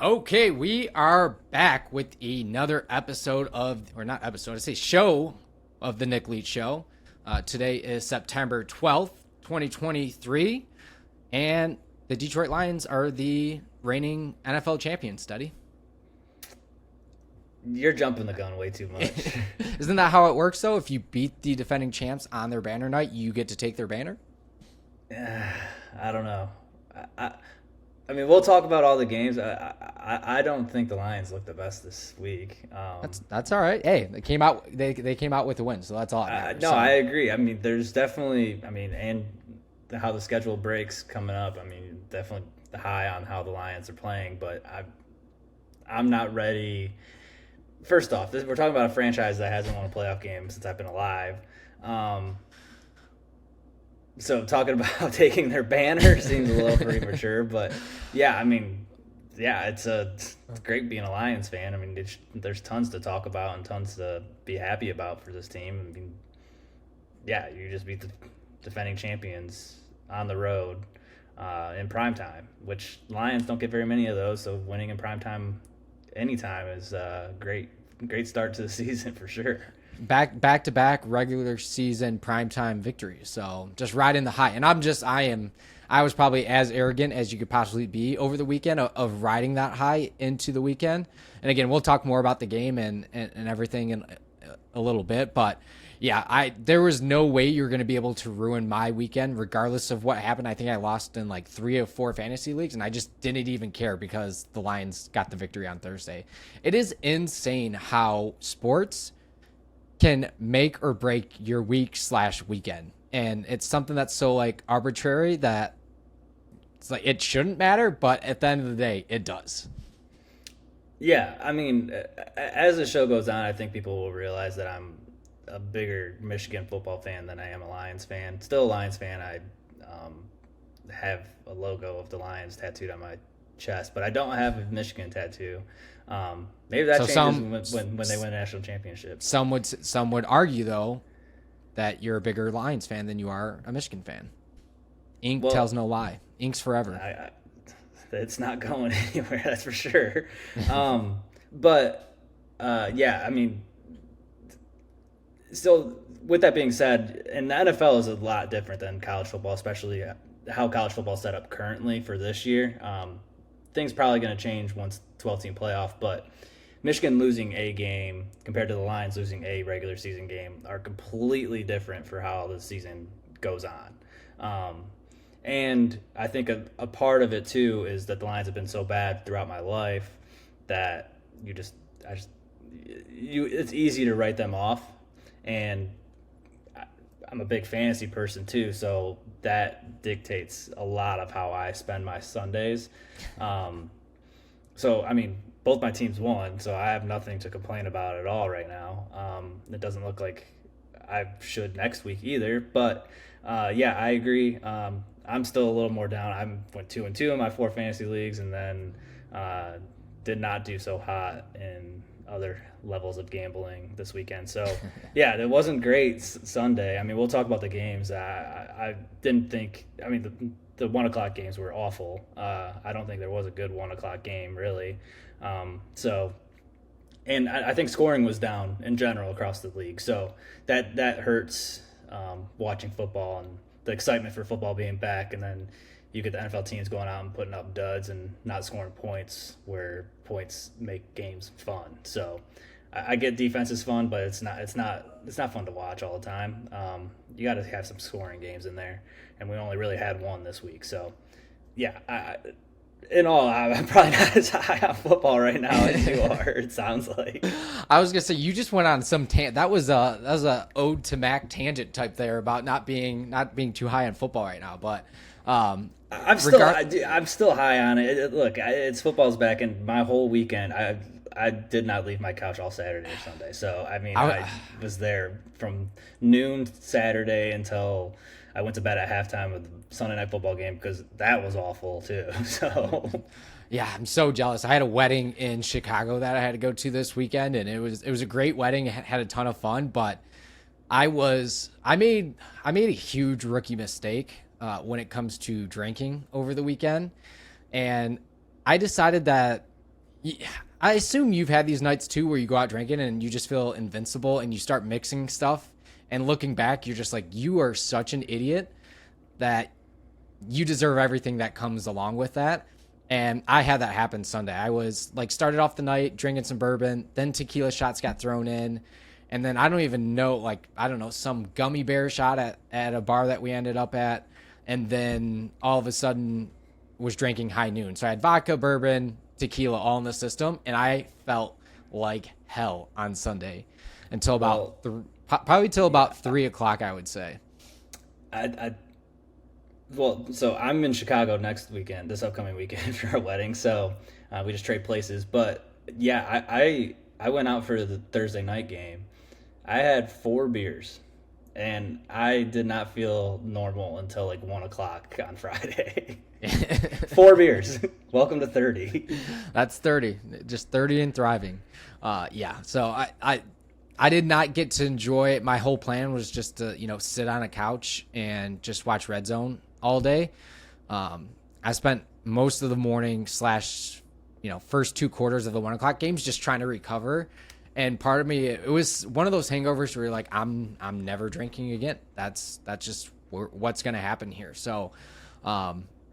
Okay, we are back with another episode of, or not episode, I say show of the Nick Leach Show. Today is September 12th, 2023, and the Detroit Lions are the reigning NFL champions, Steady. You're jumping the gun way too much. Isn't that how it works, though? If you beat the defending champs on their banner night, you get to take their banner? I don't know. I mean, we'll talk about all the games. I don't think the Lions look the best this week. That's all right. Hey, they came out with a win, so that's all. No, I agree. I mean, there's definitely. I mean, and how the schedule breaks coming up. I mean, definitely the high on how the Lions are playing, but I'm not ready. First off, we're talking about a franchise that hasn't won a playoff game since I've been alive. So talking about taking their banner seems a little premature, but yeah, I mean, yeah, it's great being a Lions fan. I mean, there's tons to talk about and tons to be happy about for this team. I mean, yeah, you just beat the defending champions on the road in primetime, which Lions don't get very many of those. So winning in primetime anytime is a great start to the season for sure. Back to back regular season primetime victories. So just riding the high. And I was probably as arrogant as you could possibly be over the weekend of riding that high into the weekend. And again, we'll talk more about the game and everything in a little bit. But yeah, there was no way you're going to be able to ruin my weekend regardless of what happened. I think I lost in like 3 or 4 fantasy leagues, and I just didn't even care because the Lions got the victory on Thursday. It is insane how sports can make or break your week/weekend. And it's something that's so like arbitrary that it's like it shouldn't matter, but at the end of the day, it does. Yeah, I mean, as the show goes on, I think people will realize that I'm a bigger Michigan football fan than I am a Lions fan. Still a Lions fan. I have a logo of the Lions tattooed on my chest, but I don't have a Michigan tattoo. Maybe that changes when they win national championships. Some would argue though that you're a bigger Lions fan than you are a Michigan fan. Ink tells no lie. Ink's forever. It's not going anywhere, that's for sure. But yeah, I mean, so with that being said, and the NFL is a lot different than college football, especially how college football is set up currently for this year. Things probably going to change once 12-team playoff, but Michigan losing a game compared to the Lions losing a regular season game are completely different for how the season goes on. And I think a part of it too is that the Lions have been so bad throughout my life that it's easy to write them off. And I'm a big fantasy person too, so that dictates a lot of how I spend my Sundays. So, I mean, both my teams won, so I have nothing to complain about at all right now. It doesn't look like I should next week either, but yeah, I agree. I'm still a little more down. I went 2-2 in my 4 fantasy leagues, and then did not do so hot in other levels of gambling this weekend. So yeah, it wasn't great Sunday. I mean, we'll talk about the games. I didn't think, I mean, the 1:00 games were awful. I don't think there was a good 1:00 game really. So, and I think scoring was down in general across the league. So that hurts watching football and the excitement for football being back. And then you get the NFL teams going out and putting up duds and not scoring points where points make games fun. So I get defense is fun, but it's not fun to watch all the time. You got to have some scoring games in there, and we only really had one this week. So yeah, in all, I'm probably not as high on football right now as you are. It sounds like. I was gonna say you just went on some that was a ode to Mac tangent type there about not being too high on football right now, but. I'm still high on it. Look, it's football's back, and my whole weekend, I did not leave my couch all Saturday or Sunday. So I mean, I was there from noon Saturday until I went to bed at halftime of the Sunday night football game because that was awful too. So yeah, I'm so jealous. I had a wedding in Chicago that I had to go to this weekend, and it was a great wedding. Had a ton of fun, but I made a huge rookie mistake when it comes to drinking over the weekend. And I decided that Yeah, I assume you've had these nights too where you go out drinking and you just feel invincible and you start mixing stuff. And looking back, you're just like, you are such an idiot that you deserve everything that comes along with that. And I had that happen Sunday. I was like, started off the night drinking some bourbon, then tequila shots got thrown in. And then I don't even know, like, I don't know, some gummy bear shot at a bar that we ended up at. And then all of a sudden was drinking high noon. So I had vodka, bourbon, tequila all in the system. And I felt like hell on Sunday until about, probably till about 3 o'clock, I would say. I Well, so I'm in Chicago next weekend, this upcoming weekend for a wedding. So we just trade places. But yeah, I went out for the Thursday night game. I had 4 beers, and I did not feel normal until like 1 o'clock on Friday. 4 beers. Welcome to 30. That's 30, just 30 and thriving. Yeah. So I did not get to enjoy it. My whole plan was just to, sit on a couch and just watch Red Zone all day. I spent most of the morning / first 2 quarters of the 1 o'clock games just trying to recover. And part of me, it was one of those hangovers where you're like, I'm never drinking again. That's just what's going to happen here. So,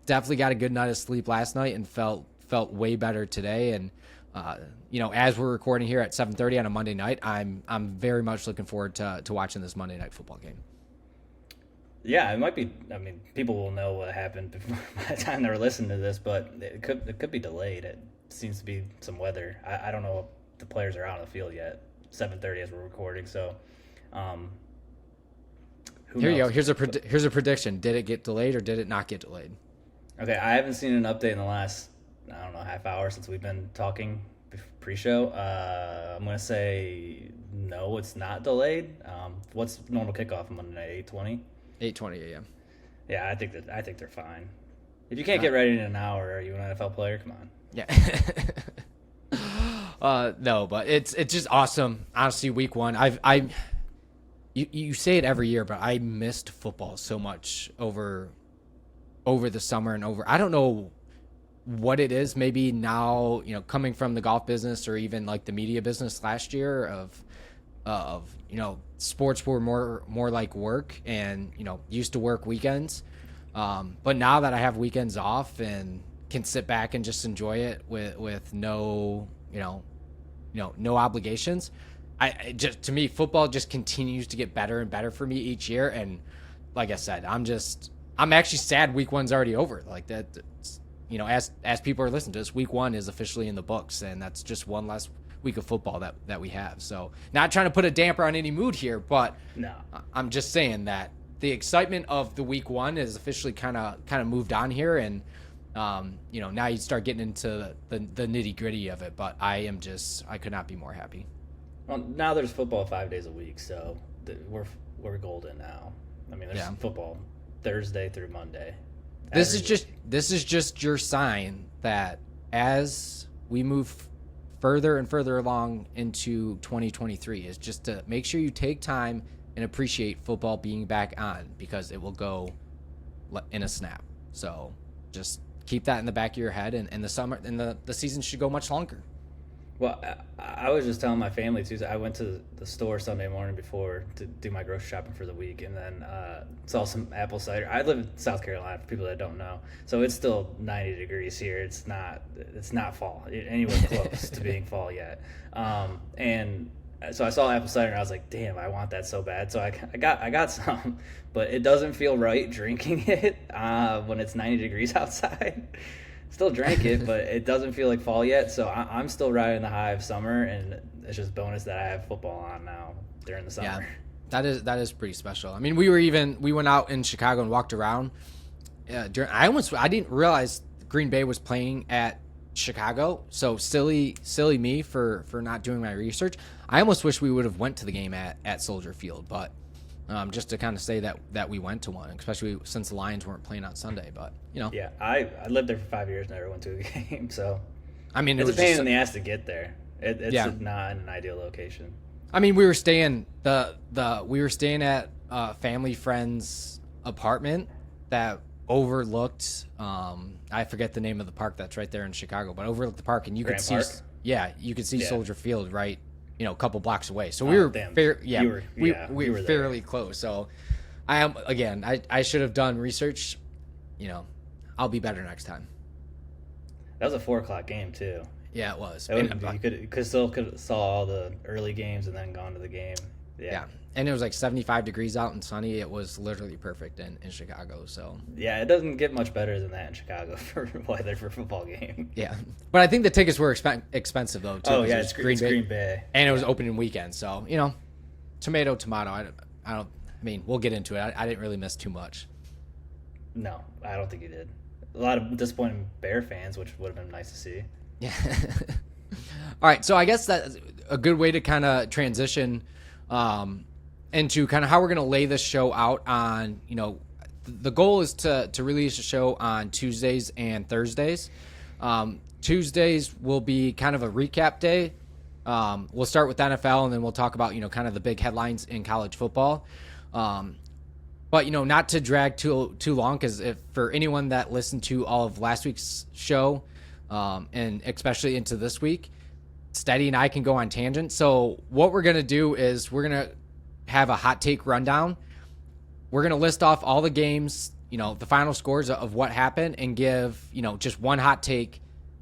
definitely got a good night of sleep last night and felt way better today. And, as we're recording here at 7:30 on a Monday night, I'm very much looking forward to watching this Monday night football game. Yeah, it might be. I mean, people will know what happened before, by the time they're listening to this, but it could be delayed. It seems to be some weather. I don't know if the players are out on the field yet. 7:30 as we're recording, so here you go. Here's a prediction. Did it get delayed or did it not get delayed? Okay, I haven't seen an update in the last, I don't know, half hour since we've been talking pre-show. I'm gonna say no, it's not delayed. What's normal kickoff on Monday night? 8:20. 8:20 a.m. Yeah, I think they're fine. If you can't get ready in an hour, are you an NFL player? Come on. Yeah. No, but it's just awesome. Honestly, week one, you say it every year, but I missed football so much over the summer and I don't know what it is. Maybe now, coming from the golf business or even like the media business last year of sports were more like work and, used to work weekends. But now that I have weekends off and can sit back and just enjoy it with no, no obligations, to me, football just continues to get better and better for me each year. And like I said, I'm actually sad week one's already over. Like that, as people are listening to this, week one is officially in the books, and that's just one less week of football that we have. So not trying to put a damper on any mood here, but no, I'm just saying that the excitement of the week one is officially kind of moved on here. And, now you start getting into the nitty gritty of it, but I could not be more happy. Well, now there's football 5 days a week, so we're golden now. I mean, there's football Thursday through Monday. This is just your sign that as we move further and further along into 2023 is just to make sure you take time and appreciate football being back on, because it will go in a snap. So just keep that in the back of your head, and the summer and the season should go much longer. Well, I was just telling my family too. I went to the store Sunday morning before to do my grocery shopping for the week, and then saw some apple cider. I live in South Carolina, for people that don't know, so it's still 90 degrees here. It's not fall anywhere close to being fall yet. And so I saw apple cider, and I was like, "Damn, I want that so bad." So I got some, but it doesn't feel right drinking it when it's 90 degrees outside. Still drank it, but it doesn't feel like fall yet. So I'm still riding the high of summer, and it's just bonus that I have football on now during the summer. Yeah, that is pretty special. I mean, we went out in Chicago and walked around. I didn't realize Green Bay was playing at Chicago. So silly me for not doing my research. I almost wish we would have went to the game at Soldier Field, but just to kind of say that we went to one, especially since the Lions weren't playing on Sunday. But yeah, I lived there for 5 years, never went to a game. So I mean, it's a pain in the ass to get there. It's not an ideal location. I mean, we were staying at a family friend's apartment that overlooked. I forget the name of the park that's right there in Chicago, but overlooked the park, and you could Grant see, Park? yeah, you could see Yeah. Soldier Field right, a couple blocks away. So we were Damn. yeah, You were- we yeah, we you were were there. fairly close. So I am again. I should have done research. I'll be better next time. That was a 4 o'clock game too. Yeah, it was. That And, you could still saw all the early games and then gone to the game. yeah, and it was like 75 degrees out and sunny. It was literally perfect in Chicago. So Yeah, it doesn't get much better than that in Chicago for weather for a football game. yeah, but I think the tickets were expensive though too. Oh 'cause yeah, it it's was Green Bay. and it was opening weekend. So tomato. I don't. I mean, we'll get into it. I didn't really miss too much. No, I don't think you did. A lot of disappointing Bear fans, which would have been nice to see. Yeah. All right. So I guess that's a good way to kind of transition into kind of how we're going to lay this show out on, the goal is to release a show on Tuesdays and Thursdays. Tuesdays will be kind of a recap day. We'll start with NFL and then we'll talk about, kind of the big headlines in college football. But not to drag too long, because if for anyone that listened to all of last week's show, and especially into this week, Steady and I can go on tangents. So what we're gonna do is we're gonna have a hot take rundown. We're gonna list off all the games, the final scores of what happened, and give just one hot take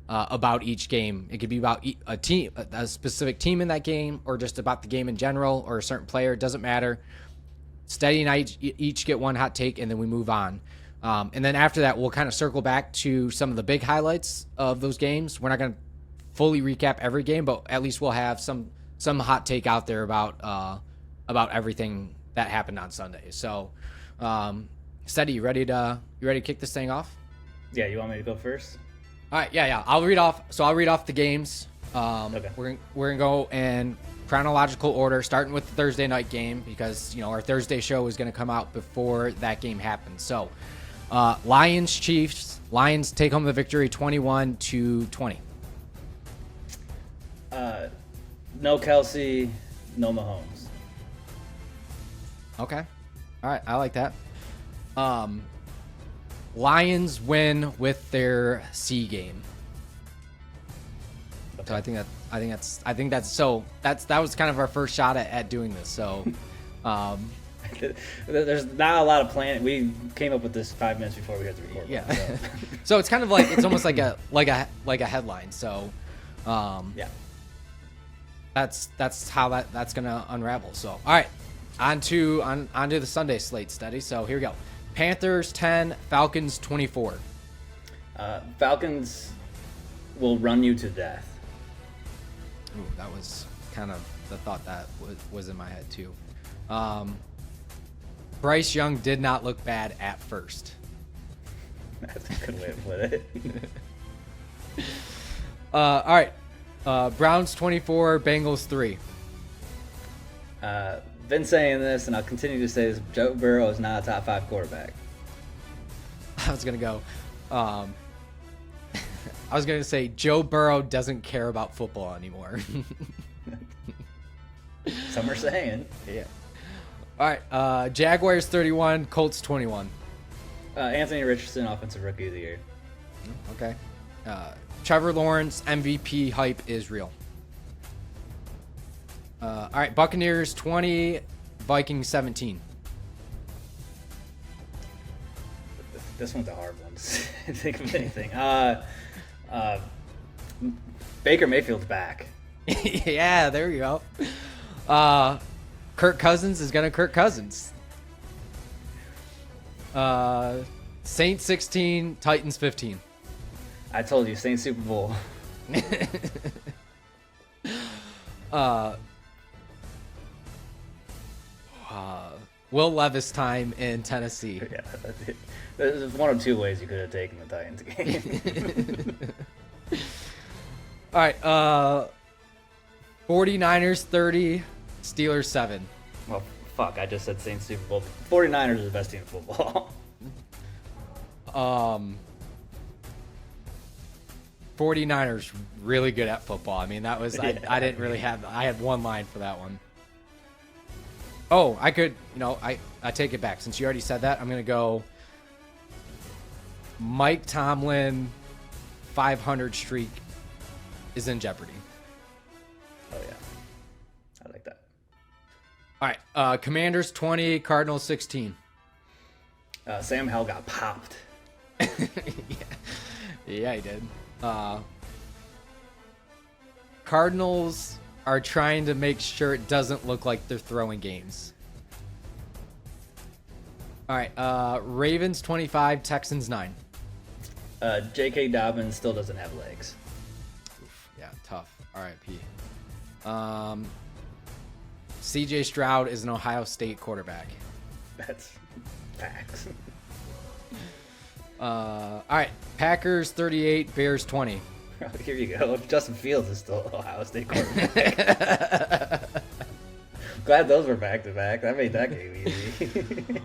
about each game. It could be about a team, a specific team in that game, or just about the game in general, or a certain player. It doesn't matter. Steady and I each get one hot take, and then we move on. And then after that, we'll kind of circle back to some of the big highlights of those games. We're not going to fully recap every game, but at least we'll have some hot take out there about everything that happened on Sunday. So, Steady, you ready to kick this thing off? Yeah, you want me to go first? All right, yeah. I'll read off the games. Okay. We're gonna go in chronological order, starting with the Thursday night game, because our Thursday show is gonna come out before that game happens. So, Lions Chiefs. Lions take home the victory, 21-20. No Kelsey, no Mahomes. Okay, all right, I like that. Lions win with their C game. So I think that was kind of our first shot at doing this. So, There's not a lot of planning. We came up with this 5 minutes before we had to record. yeah. So. So it's kind of like it's almost like a headline. So, Yeah. that's how that's gonna unravel. So all right, on to the Sunday slate, Steady. So here we go. Panthers 10, Falcons 24. Falcons will run you to death. Ooh, that was kind of the thought that was in my head too. Bryce Young did not look bad at first. That's a good way to put it. All right, Browns 24, Bengals 3. Been saying this, and I'll continue to say this. Joe Burrow is not a top 5 quarterback. I was gonna go. I was gonna say Joe Burrow doesn't care about football anymore. Some are saying. Yeah. All right. Jaguars 31, Colts 21. Anthony Richardson, offensive rookie of the year. Okay. Trevor Lawrence MVP hype is real. All right. Buccaneers 20, Vikings 17. This one's a hard one. Think of anything. Baker Mayfield's back. Yeah, there you go. Kirk Cousins is gonna Kirk Cousins. Saints 16, Titans 15. I told you, Saints Super Bowl. Will Levis time in Tennessee. Yeah, there's one of two ways you could have taken the Titans game. All right. 49ers 30, Steelers 7. Well, fuck, I just said Saints Super Bowl. 49ers are the best team in football. 49ers really good at football. I mean, that was I didn't really have. I had one line for that one. Oh, I could. I take it back. Since you already said that, I'm gonna go. Mike Tomlin 500 streak is in jeopardy. Oh yeah, I like that. All right, Commanders 20, Cardinals 16. Sam Howell got popped. Yeah, he did. Cardinals are trying to make sure it doesn't look like they're throwing games. All right, Ravens 25, Texans 9. J.K. Dobbins still doesn't have legs. Oof, yeah, tough. R.I.P. C.J. Stroud is an Ohio State quarterback. That's facts. All right, Packers 38, Bears 20. Here you go. Justin Fields is still Ohio State quarterback. Glad those were back to back. That made that game easy.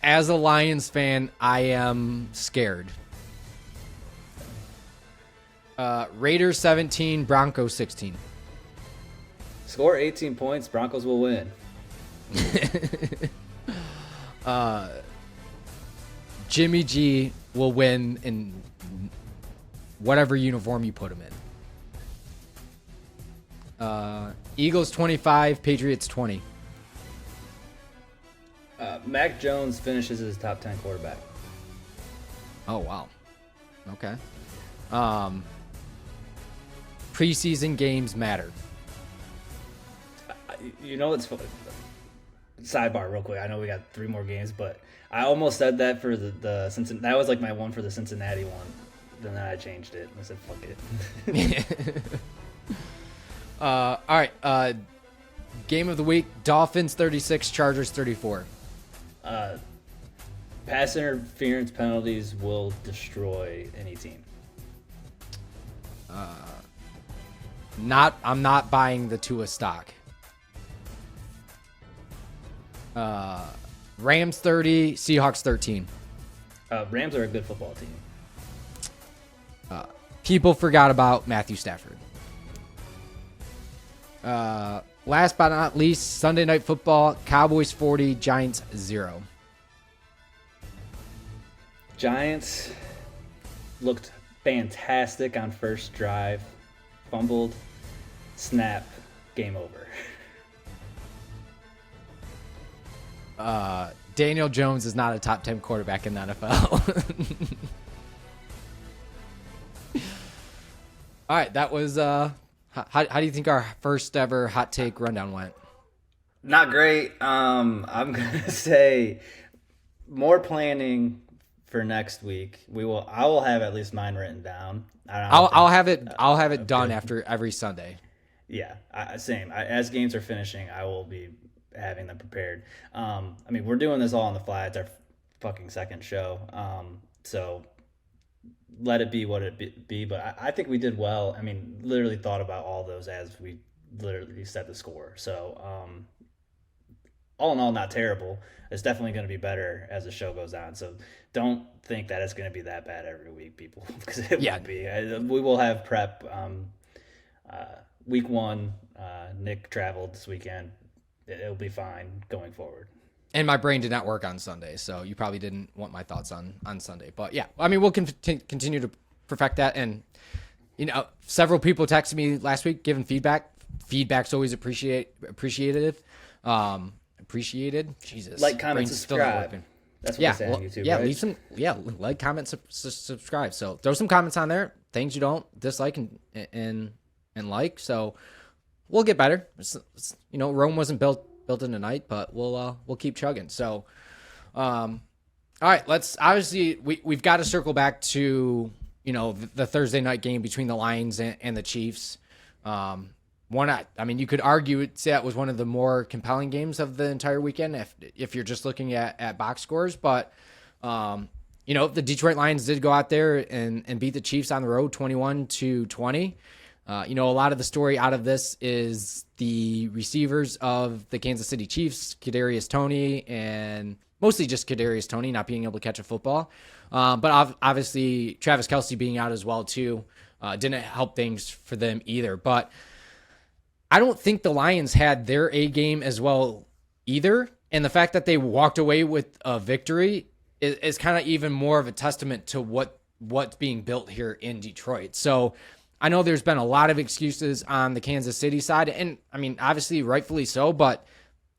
As a Lions fan, I am scared. Raiders 17, Broncos 16. Score 18 points, Broncos will win. Jimmy G will win in whatever uniform you put him in. Eagles 25, Patriots 20. Mac Jones finishes as top 10 quarterback. Oh, wow. Okay. Preseason games matter. You know what's funny? Sidebar real quick. I know we got 3 more games, but I almost said that for the Cincinnati. That was like my one for the Cincinnati one. Then I changed it. I said, fuck it. All right. Game of the week, Dolphins 36, Chargers 34. Pass interference penalties will destroy any team. I'm not buying the Tua stock. Rams 30, Seahawks 13. Rams are a good football team. People forgot about Matthew Stafford. Last but not least, Sunday Night Football, Cowboys 40, Giants 0. Giants looked fantastic on first drive. Fumbled, snap, game over. Daniel Jones is not a top 10 quarterback in the NFL. All right, that was how do you think our first ever hot take rundown went? Not great. I'm gonna say more planning for next week. I will have at least mine written down. I'll have it done after every Sunday. Yeah, same. As games are finishing, I will be having them prepared. I mean, we're doing this all on the fly. It's our fucking second show. So let it be what it be. But I think we did well. I mean, literally thought about all those as we literally set the score. So all in all, not terrible. It's definitely going to be better as the show goes on. So don't think that it's going to be that bad every week, people, because it won't be. We will have prep. Week 1, Nick traveled this weekend. It'll be fine going forward. And my brain did not work on Sunday, so you probably didn't want my thoughts on Sunday. But yeah, I mean, we'll continue to perfect that. And, you know, several people texted me last week giving feedback. Feedback's always appreciated. Jesus. Like, comment, subscribe. That's what they say on YouTube, right? Leave some, like, comment, subscribe. So throw some comments on there. Things you don't dislike and like. So we'll get better. You know, Rome wasn't built in a night, but we'll keep chugging. So, all right, we've got to circle back to, you know, the Thursday night game between the Lions and the Chiefs. I mean, you could say that was one of the more compelling games of the entire weekend if you're just looking at box scores. But, you know, the Detroit Lions did go out there and beat the Chiefs on the road 21-20. You know, a lot of the story out of this is the receivers of the Kansas City Chiefs, Kadarius Toney, and mostly just Kadarius Toney not being able to catch a football. But obviously Travis Kelce being out as well too didn't help things for them either. But I don't think the Lions had their A game as well either. And the fact that they walked away with a victory is kind of even more of a testament to what's being built here in Detroit. So I know there's been a lot of excuses on the Kansas City side, and I mean, obviously, rightfully so. But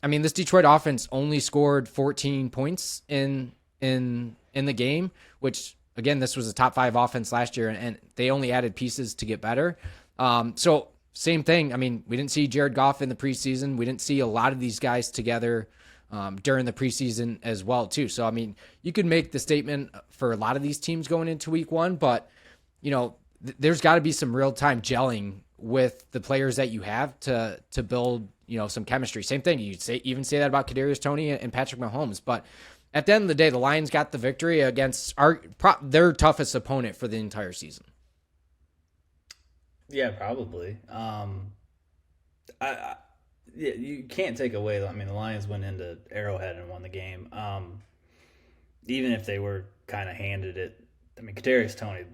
I mean, this Detroit offense only scored 14 points in the game, which again, this was a top 5 offense last year, and they only added pieces to get better. So same thing. I mean, we didn't see Jared Goff in the preseason. We didn't see a lot of these guys together during the preseason as well, too. So, I mean, you could make the statement for a lot of these teams going into week 1, but, you know, there's got to be some real-time gelling with the players that you have to build, you know, some chemistry. Same thing. You even say that about Kadarius Toney and Patrick Mahomes. But at the end of the day, the Lions got the victory against their toughest opponent for the entire season. Yeah, probably. Yeah, you can't take away. I mean, the Lions went into Arrowhead and won the game. Even if they were kind of handed it, I mean, Kadarius Toney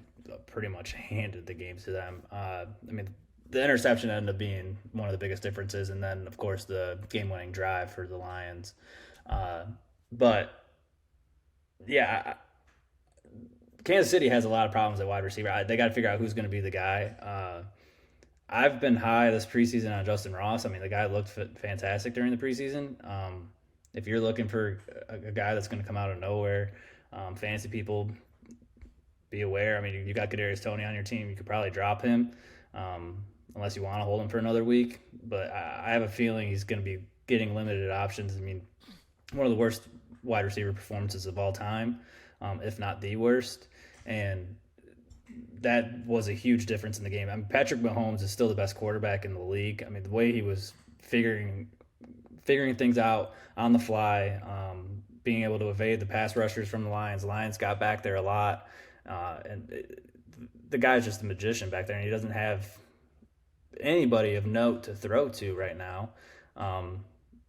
pretty much handed the game to them. I mean, the interception ended up being one of the biggest differences, and then of course the game-winning drive for the Lions. But yeah, Kansas City has a lot of problems at wide receiver. They got to figure out who's going to be the guy. I've been high this preseason on Justin Ross. I mean, the guy looked fantastic during the preseason. If you're looking for a guy that's going to come out of nowhere, fantasy people, be aware. I mean, you got Kadarius Toney on your team. You could probably drop him unless you want to hold him for another week. But I have a feeling he's going to be getting limited options. I mean, one of the worst wide receiver performances of all time, if not the worst. And that was a huge difference in the game. I mean, Patrick Mahomes is still the best quarterback in the league. I mean, the way he was figuring things out on the fly, being able to evade the pass rushers from the Lions. The Lions got back there a lot, the guy's just a magician back there, and he doesn't have anybody of note to throw to right now.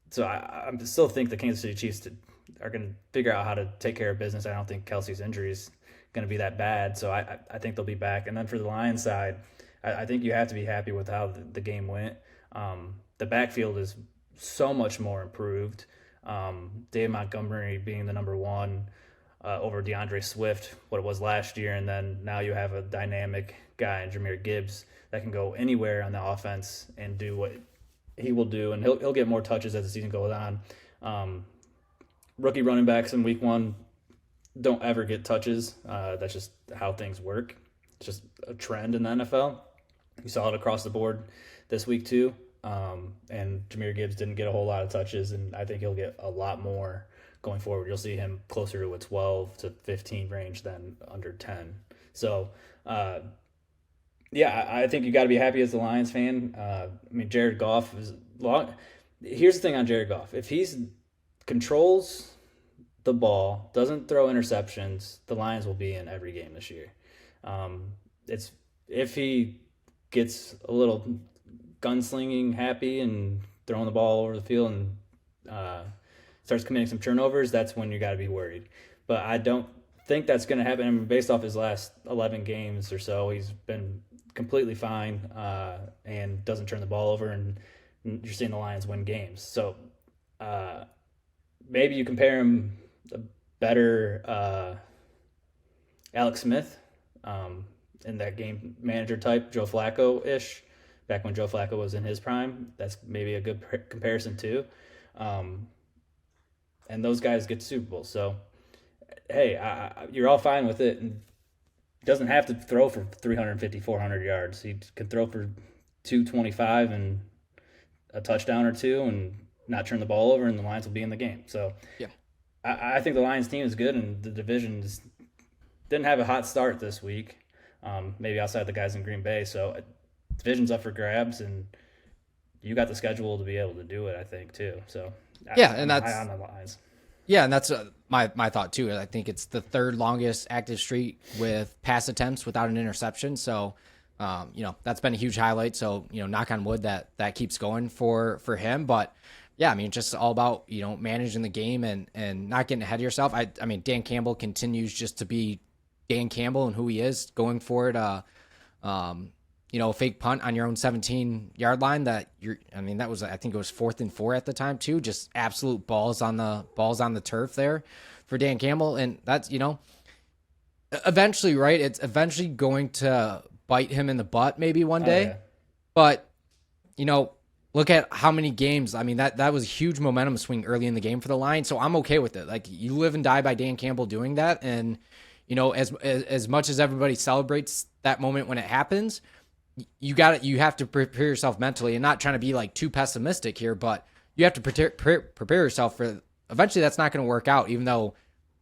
So I still think the Kansas City Chiefs are going to figure out how to take care of business. I don't think Kelsey's injury is going to be that bad, so I think they'll be back. And then for the Lions side, I think you have to be happy with how the game went. The backfield is so much more improved. Dave Montgomery being the number one over DeAndre Swift, what it was last year, and then now you have a dynamic guy in Jahmyr Gibbs that can go anywhere on the offense and do what he will do, and he'll get more touches as the season goes on. Rookie running backs in week one don't ever get touches. That's just how things work. It's just a trend in the NFL. You saw it across the board this week too. And Jahmyr Gibbs didn't get a whole lot of touches, and I think he'll get a lot more going forward. You'll see him closer to a 12 to 15 range than under 10. So, yeah, I think you got to be happy as a Lions fan. I mean, Jared Goff is long. Here's the thing on Jared Goff: if he's controls the ball, doesn't throw interceptions, the Lions will be in every game this year. It's if he gets a little gunslinging happy and throwing the ball over the field and starts committing some turnovers, that's when you got to be worried. But I don't think that's going to happen. I mean, based off his last 11 games or so, he's been completely fine and doesn't turn the ball over, and you're seeing the Lions win games. So maybe you compare him a better Alex Smith in that game manager type, Joe Flacco-ish, back when Joe Flacco was in his prime. That's maybe a good comparison too. And those guys get Super Bowl. So, hey, you're all fine with it. And doesn't have to throw for 350, 400 yards. He can throw for 225 and a touchdown or two and not turn the ball over, and the Lions will be in the game. So, yeah, I think the Lions team is good, and the division didn't have a hot start this week, maybe outside the guys in Green Bay. So, division's up for grabs, and you got the schedule to be able to do it, I think, too. So, yeah, and that's high on the Lions. Yeah, and that's my thought too. I think it's the third longest active streak with pass attempts without an interception. So, that's been a huge highlight. So, knock on wood that keeps going for him. But yeah, I mean, just all about managing the game and not getting ahead of yourself. I mean, Dan Campbell continues just to be Dan Campbell and who he is, going for it. a fake punt on your own 17-yard line I mean, that was, I think it was 4th and 4 at the time too. Just absolute balls on the turf there for Dan Campbell. And that's, eventually, right. It's eventually going to bite him in the butt maybe one Oh day. yeah. But, look at how many games. I mean, that was a huge momentum swing early in the game for the Lions. So I'm okay with it. Like, you live and die by Dan Campbell doing that. And, as much as everybody celebrates that moment when it happens, you have to prepare yourself mentally, and not trying to be like too pessimistic here, but you have to prepare yourself for eventually that's not going to work out, even though,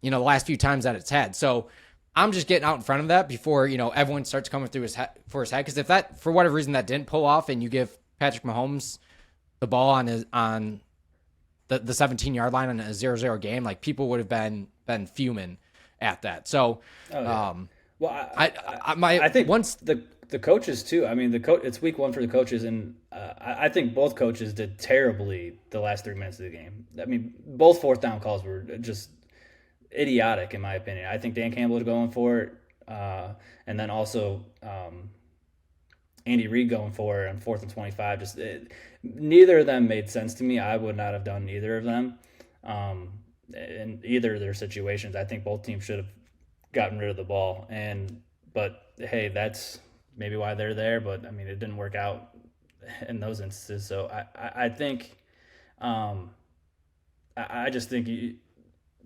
the last few times that it's had. So I'm just getting out in front of that before, everyone starts coming through his head. Because if that, for whatever reason, that didn't pull off and you give Patrick Mahomes the ball on the 17-yard line on a 0-0 game, like, people would have been fuming at that. So, Oh yeah. Well, I think once the coaches too. I mean, it's week 1 for the coaches, and I think both coaches did terribly the last 3 minutes of the game. I mean, both 4th down calls were just idiotic in my opinion. I think Dan Campbell was going for it, and then also Andy Reid going for it on 4th and 25. Neither of them made sense to me. I would not have done either of them in either of their situations. I think both teams should have gotten rid of the ball, but hey, that's maybe why they're there. But I mean, it didn't work out in those instances. So I think, I just think,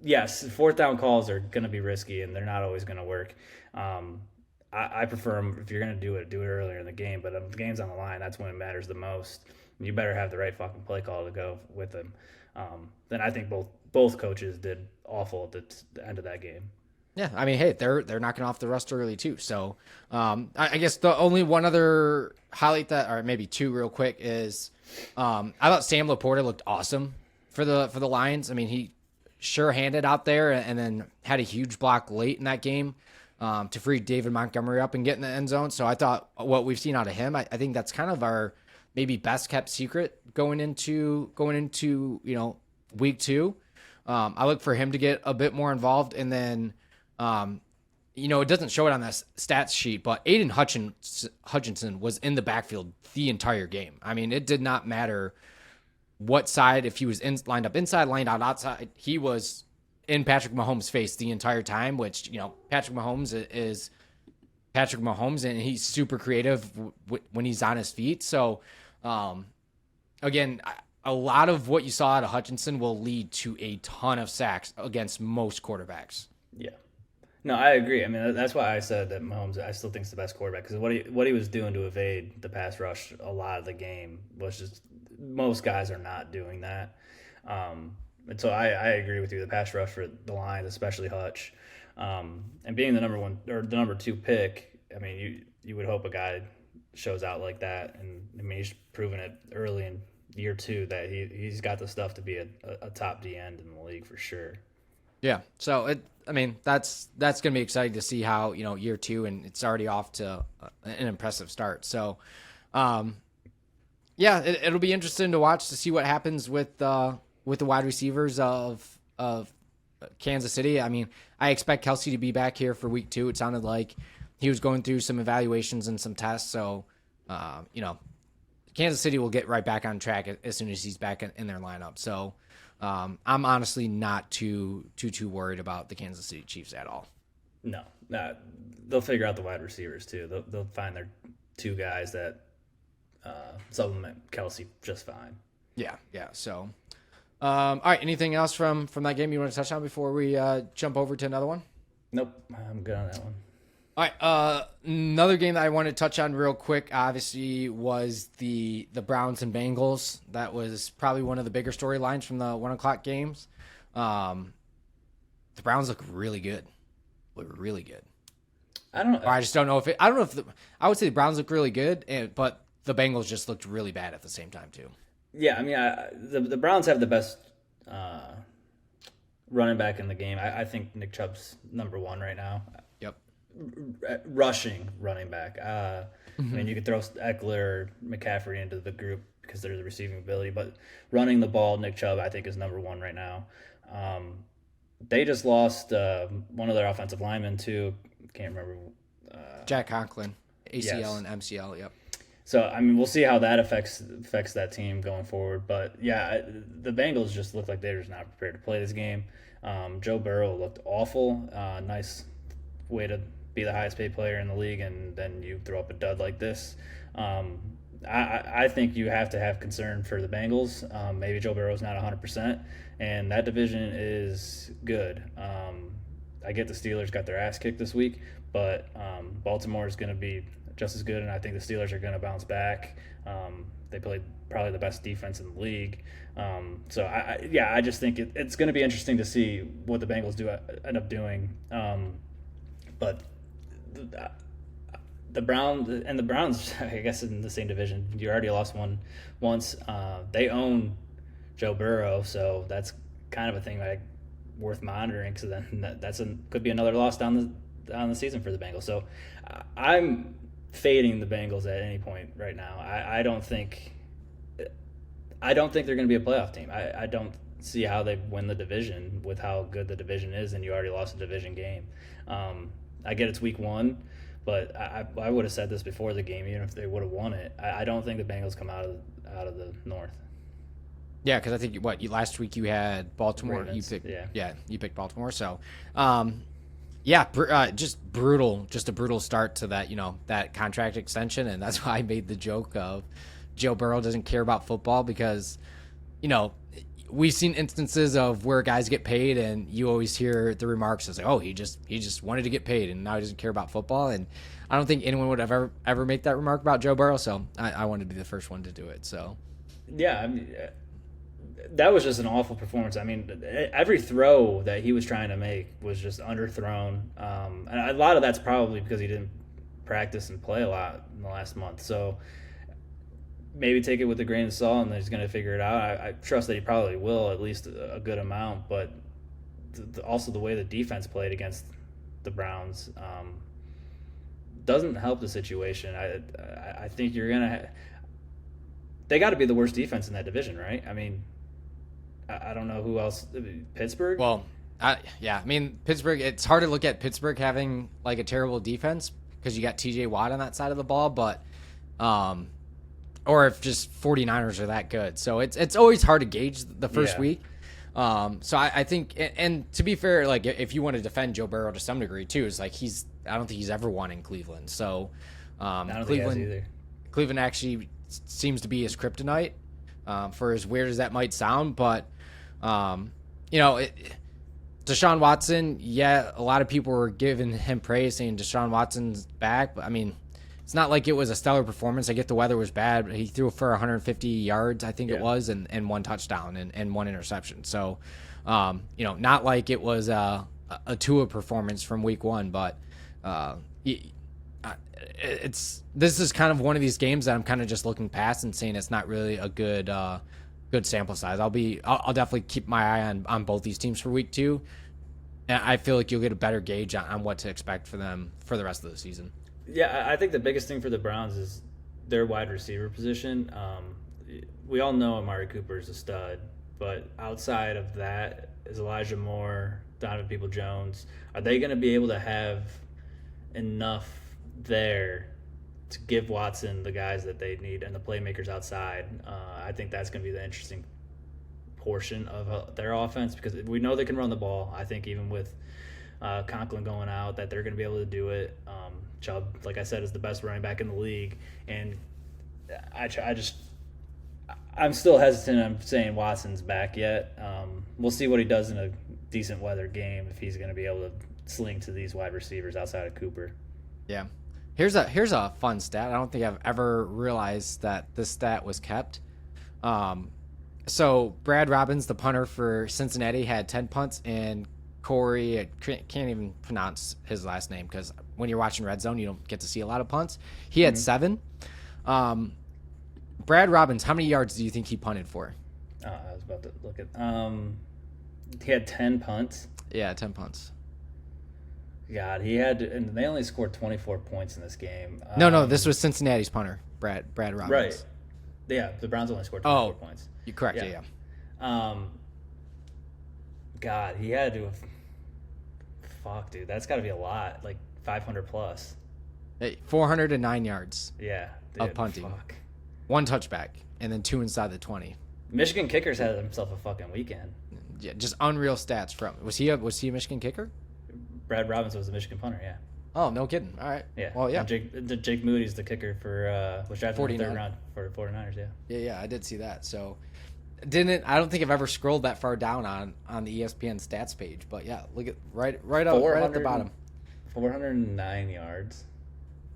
yes, 4th down calls are going to be risky and they're not always going to work. I prefer them, if you're going to do it earlier in the game. But if the game's on the line, that's when it matters the most. You better have the right fucking play call to go with them. Then I think both coaches did awful at the end of that game. Yeah, I mean, hey, they're knocking off the rust early too. So, I guess the only one other highlight or maybe two real quick is, I thought Sam Laporta looked awesome for the Lions. I mean, he sure-handed out there, and then had a huge block late in that game to free David Montgomery up and get in the end zone. So I thought what we've seen out of him, I think that's kind of our maybe best kept secret going into week 2. I look for him to get a bit more involved, and then. It doesn't show it on that stats sheet, but Aiden Hutchinson was in the backfield the entire game. I mean, it did not matter what side, if he was lined up inside, lined out outside, he was in Patrick Mahomes' face the entire time, which, Patrick Mahomes is Patrick Mahomes, and he's super creative when he's on his feet. So, again, a lot of what you saw out of Hutchinson will lead to a ton of sacks against most quarterbacks. Yeah. No, I agree. I mean, that's why I said that Mahomes, I still think is the best quarterback, because what he was doing to evade the pass rush a lot of the game was just, most guys are not doing that. And so I agree with you. The pass rush for the Lions, especially Hutch, and being the number 1 or the number 2 pick, I mean, you would hope a guy shows out like that. And I mean, he's proven it early in year 2 that he's got the stuff to be a top D end in the league for sure. Yeah. So that's going to be exciting to see how, year 2, and it's already off to an impressive start. So, it'll be interesting to watch to see what happens with the wide receivers of Kansas City. I mean, I expect Kelsey to be back here for week 2. It sounded like he was going through some evaluations and some tests. So, Kansas City will get right back on track as soon as he's back in their lineup. So, I'm honestly not too worried about the Kansas City Chiefs at all. No, they'll figure out the wide receivers too. They'll find their 2 guys that supplement Kelsey just fine. Yeah. So, all right. Anything else from that game you want to touch on before we jump over to another one? Nope, I'm good on that one. All right. Another game that I wanted to touch on real quick, obviously, was the Browns and Bengals. That was probably one of the bigger storylines from the 1:00 games. The Browns look really good. I don't know. I just don't know if I don't know if I would say the Browns look really good, but the Bengals just looked really bad at the same time too. Yeah, I mean, the Browns have the best running back in the game. I think Nick Chubb's number 1 right now. Yep. Rushing running back. I mean, you could throw Eckler or McCaffrey into the group because they're the receiving ability, but running the ball, Nick Chubb, I think, is number 1 right now. They just lost one of their offensive linemen too. Can't remember. Jack Conklin. ACL Yes. and MCL. Yep. So I mean, we'll see how that affects that team going forward. But yeah, the Bengals just look like they're just not prepared to play this game. Joe Burrow looked awful. Nice way to be the highest paid player in the league, and then you throw up a dud like this. I think you have to have concern for the Bengals. Maybe Joe Burrow's not 100%, and that division is good. I get the Steelers got their ass kicked this week, but Baltimore is going to be just as good, and I think the Steelers are going to bounce back. They played probably the best defense in the league. So I just think it's going to be interesting to see what the Bengals end up doing. But the Browns, I guess, in the same division. You already lost one once. They own Joe Burrow, so that's kind of a thing worth monitoring. So then could be another loss down the season for the Bengals. So I'm fading the Bengals at any point right now. I don't think they're going to be a playoff team. I don't see how they win the division with how good the division is, and you already lost a division game. I get it's week 1, but I would have said this before the game, even if they would have won it. I don't think the Bengals come out of the North. Yeah, because I think last week you had Baltimore. Ravens, You picked Baltimore. So, just a brutal start to that. That contract extension, and that's why I made the joke of Joe Burrow doesn't care about football because, we've seen instances of where guys get paid, and you always hear the remarks as like, "Oh, he just wanted to get paid, and now he doesn't care about football." And I don't think anyone would ever make that remark about Joe Burrow. So I wanted to be the first one to do it. So yeah, I mean, that was just an awful performance. I mean, every throw that he was trying to make was just underthrown, and a lot of that's probably because he didn't practice and play a lot in the last month. So maybe take it with a grain of salt, and he's going to figure it out. I trust that he probably will, at least a good amount. But also the way the defense played against the Browns doesn't help the situation. I think you're going to they got to be the worst defense in that division, right? I mean, I don't know who else. Pittsburgh? Well, I mean, Pittsburgh, it's hard to look at Pittsburgh having like a terrible defense because you got TJ Watt on that side of the ball, but or if just 49ers are that good. So it's always hard to gauge the first week. So I think, and to be fair, like if you want to defend Joe Burrow to some degree too, it's like I don't think he's ever won in Cleveland. So I don't think he has either. Cleveland actually seems to be his kryptonite, for as weird as that might sound. But Deshaun Watson, a lot of people were giving him praise, saying Deshaun Watson's back. But I mean, it's not like it was a stellar performance. I get the weather was bad, but he threw for 150 yards, I think it was, and one touchdown and one interception. So, not like it was a Tua performance from week 1, but this is kind of one of these games that I'm kind of just looking past and saying it's not really a good sample size. I'll definitely keep my eye on both these teams for week 2, and I feel like you'll get a better gauge on what to expect for them for the rest of the season. Yeah, I think the biggest thing for the Browns is their wide receiver position. We all know Amari Cooper is a stud, but outside of that, is Elijah Moore, Donovan Peoples-Jones, are they going to be able to have enough there to give Watson the guys that they need and the playmakers outside? I think that's going to be the interesting portion of their offense, because we know they can run the ball. I think even with Conklin going out, that they're going to be able to do it. Chubb, like I said, is the best running back in the league, and I'm still hesitant on saying Watson's back yet. We'll see what he does in a decent weather game, if he's going to be able to sling to these wide receivers outside of Cooper. Yeah. Here's a fun stat. I don't think I've ever realized that this stat was kept. So Brad Robbins, the punter for Cincinnati, had 10 punts, and Corey, I can't even pronounce his last name because when you're watching Red Zone, you don't get to see a lot of punts. He had 7. Brad Robbins, how many yards do you think he punted for? I was about to look at. He had 10 punts. Yeah, 10 punts. God, he had to, and they only scored 24 points in this game. No, this was Cincinnati's punter, Brad Robbins. Right. Yeah, the Browns only scored 24 points. You're correct. Yeah. God, he had to have. Fuck, dude, that's got to be a lot, like 500 plus. Hey, 409 yards Yeah, of dude, punting, fuck. one touchback, and then two inside the 20. Michigan kickers had himself a fucking weekend. Yeah, just unreal stats from. Was he a Michigan kicker? Brad Robbins was the Michigan punter. Yeah, Oh, no kidding. All right. yeah. Well, yeah. And Jake Moody's the kicker for was drafted in the 49. third round for the 49ers. Yeah. Yeah, I did see that. So I don't think I've ever scrolled that far down on the ESPN stats page, but yeah, look at right at the bottom. 409 yards.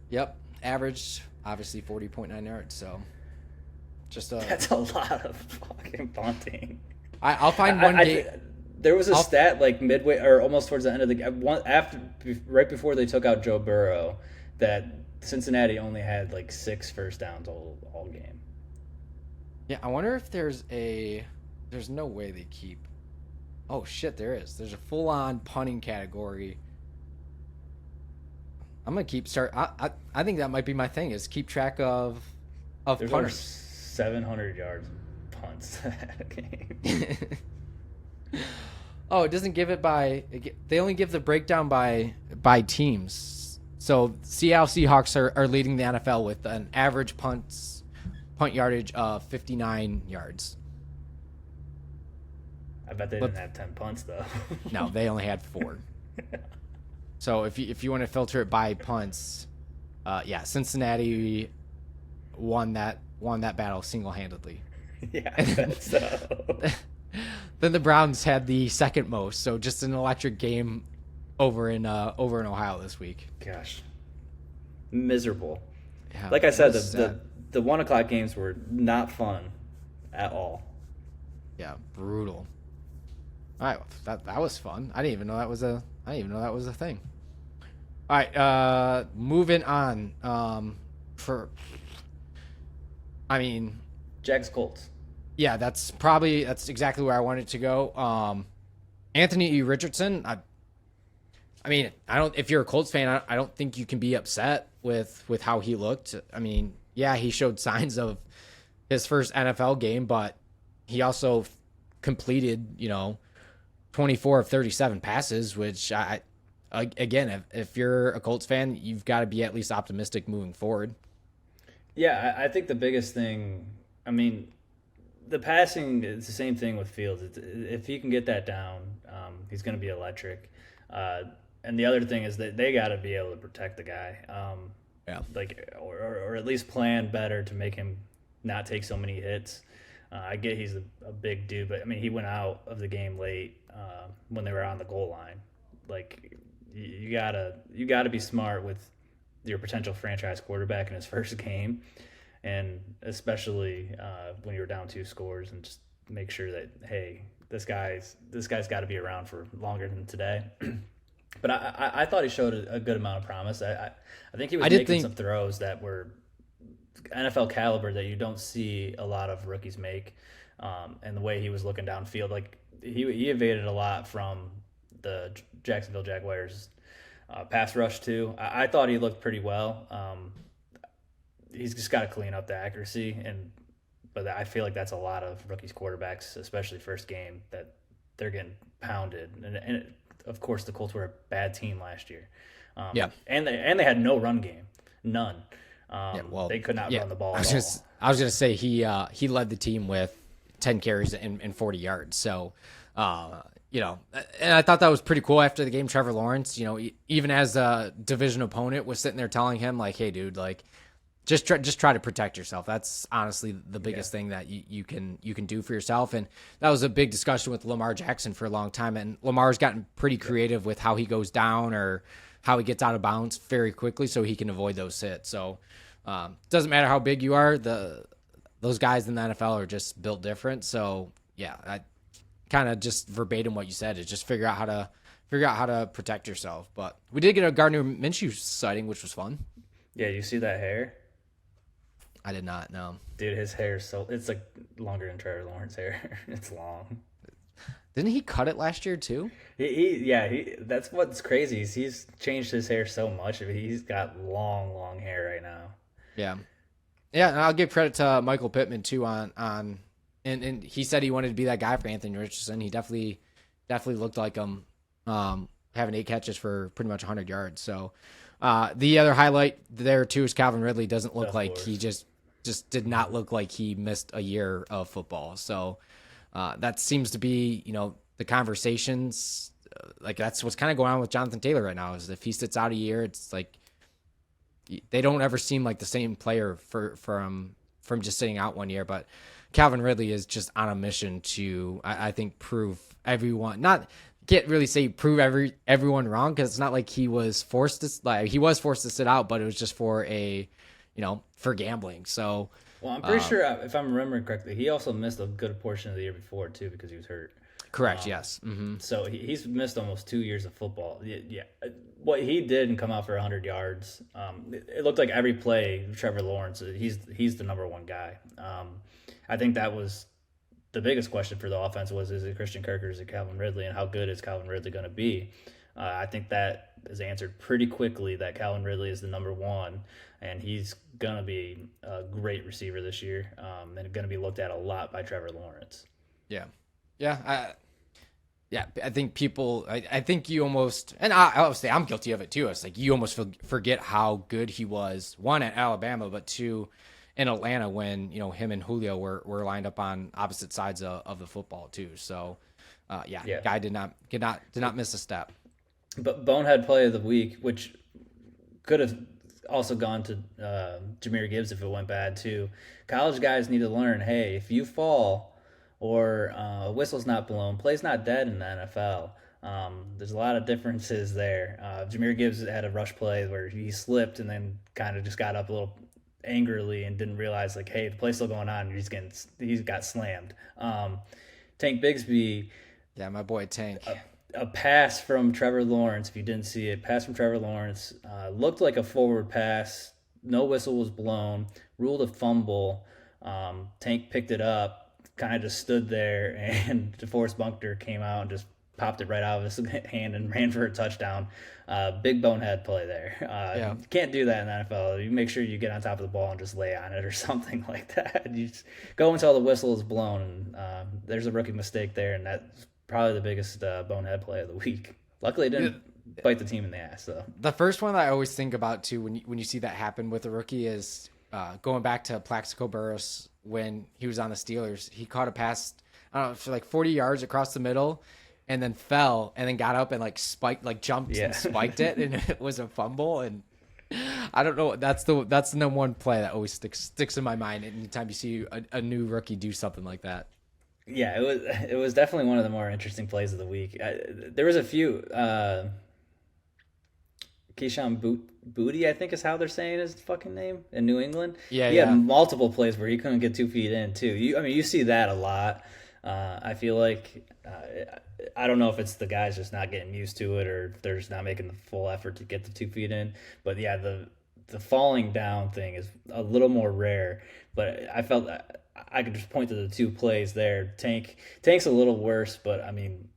Yep, averaged obviously 40.9 yards. So just That's a lot of fucking punting. I'll find one game. There was a stat like midway or almost towards the end of the game, right before they took out Joe Burrow, that Cincinnati only had like 6 first downs all game. Yeah, I wonder if there's no way they keep. Oh shit, there is. There's a full on punting category. I'm gonna I think that might be my thing is keep track of There's over punters. 700 yards punts that game. Oh, it doesn't give it by. They only give the breakdown by teams. So Seattle Seahawks are leading the NFL with an average punt yardage of 59 yards. I bet they didn't have 10 punts though. No, they only had 4. So if you want to filter it by punts, yeah, Cincinnati won that battle single-handedly. Yeah, I bet so. Then the Browns had the second most, so just an electric game over in Ohio this week. Gosh, miserable. Yeah, Like I said, sad. the 1 o'clock games were not fun at all. Yeah, brutal. All right, that was fun. I didn't even know that was a thing. All right, moving on. Jags Colts. Yeah, that's exactly where I wanted to go. Anthony E. Richardson. If you're a Colts fan, I don't think you can be upset with how he looked. I mean, yeah, he showed signs of his first NFL game, but he also completed, 24 of 37 passes, which again, if you're a Colts fan, you've got to be at least optimistic moving forward. Yeah, I think the biggest thing, the passing is the same thing with Fields. If he can get that down, he's going to be electric. And the other thing is that they got to be able to protect the guy. Yeah. Or at least plan better to make him not take so many hits. I get he's a big dude, but he went out of the game late when they were on the goal line. Like you gotta be smart with your potential franchise quarterback in his first game, and especially when you're down 2 scores, and just make sure that hey, this guy's got to be around for longer than today. But I thought he showed a good amount of promise. I think he was making some throws that were NFL caliber that you don't see a lot of rookies make. And the way he was looking downfield, like he evaded a lot from the Jacksonville Jaguars pass rush too. I thought he looked pretty well. He's just got to clean up the accuracy, but I feel like that's a lot of rookies quarterbacks, especially first game, that they're getting pounded. And of course, the Colts were a bad team last year. Yeah, and they had no run game, none. They could not run the ball. I was gonna say he led the team with 10 carries and 40 yards. So, and I thought that was pretty cool after the game. Trevor Lawrence, even as a division opponent, was sitting there telling him like, "Hey, dude, like, just try to protect yourself." That's honestly the biggest thing that you can do for yourself. And that was a big discussion with Lamar Jackson for a long time. And Lamar's gotten pretty creative with how he goes down or how he gets out of bounds very quickly so he can avoid those hits. So doesn't matter how big you are, those guys in the NFL are just built different. So yeah, I kind of just verbatim what you said is just figure out how to protect yourself. But we did get a Gardner Minshew sighting, which was fun. Yeah, you see that hair? I did not know. Dude, his hair it's like longer than Trevor Lawrence's hair. It's long. Didn't he cut it last year too? He that's what's crazy. He's changed his hair so much. He's got long hair right now. Yeah. Yeah, and I'll give credit to Michael Pittman too on and he said he wanted to be that guy for Anthony Richardson. He definitely looked like him having 8 catches for pretty much 100 yards. So the other highlight there too is Calvin Ridley doesn't look Of like he course. just did not look like he missed a year of football. So that seems to be, the conversations. Like that's what's kind of going on with Jonathan Taylor right now. Is if he sits out a year, it's like they don't ever seem like the same player from just sitting out one year. But Calvin Ridley is just on a mission to, I think, prove everyone not can't really say prove everyone wrong, because it's not like he was forced to, like he was forced to sit out, but it was just for for gambling. So Well, I'm pretty sure if I'm remembering correctly, he also missed a good portion of the year before too because he was hurt. correct, yes. So he's missed almost 2 years of football. Yeah, what he did and come out for 100 yards, it looked like every play. Trevor Lawrence, he's the number one guy. I think that was the biggest question for the offense was, is it Christian Kirk or is it Calvin Ridley, and how good is Calvin Ridley going to be? I think that is answered pretty quickly that Calvin Ridley is the number one, and he's going to be a great receiver this year, and going to be looked at a lot by Trevor Lawrence. Yeah, yeah. Yeah, I think people. I think you almost, and I'll say I'm guilty of it too. It's like you almost forget how good he was. One at Alabama, but two in Atlanta when him and Julio were lined up on opposite sides of the football too. So, Yeah. guy did not miss a step. But Bonehead Play of the Week, which could have also gone to Jahmyr Gibbs if it went bad too. College guys need to learn, hey, if you fall or a whistle's not blown, play's not dead in the NFL. There's a lot of differences there. Jahmyr Gibbs had a rush play where he slipped and then kind of just got up a little angrily and didn't realize, like, hey, the play's still going on. He's got slammed. Tank Bigsby, Yeah, my boy Tank. a pass from Trevor Lawrence, if you didn't see it, pass from Trevor Lawrence, looked like a forward pass. No whistle was blown, ruled a fumble. Tank picked it up, kind of just stood there, and DeForest Buckner came out and just popped it right out of his hand and ran for a touchdown. Big bonehead play there. Yeah. You can't do that in the NFL. You make sure you get on top of the ball and just lay on it or something like that. You just go until the whistle is blown. And, there's a rookie mistake there, and that's probably the biggest bonehead play of the week. Luckily, it didn't bite the team in the ass. So The first one that I always think about too when you see that happen with a rookie is going back to Plaxico Burress when he was on the Steelers. He caught a pass, I don't know, for like 40 yards across the middle, and then fell, and then got up and jumped and spiked it, and it was a fumble. And I don't know. That's the number one play that always sticks in my mind anytime you see a new rookie do something like that. yeah, it was definitely one of the more interesting plays of the week. There was a few. Keyshawn Booty, I think is how they're saying his fucking name in New England. Yeah, he yeah. had multiple plays where he couldn't get 2 feet in too. You see that a lot. I feel like I don't know if it's the guys just not getting used to it or they're just not making the full effort to get the 2 feet in. But yeah, the falling down thing is a little more rare. But I felt that I could just point to the two plays there. Tank's a little worse, but I mean,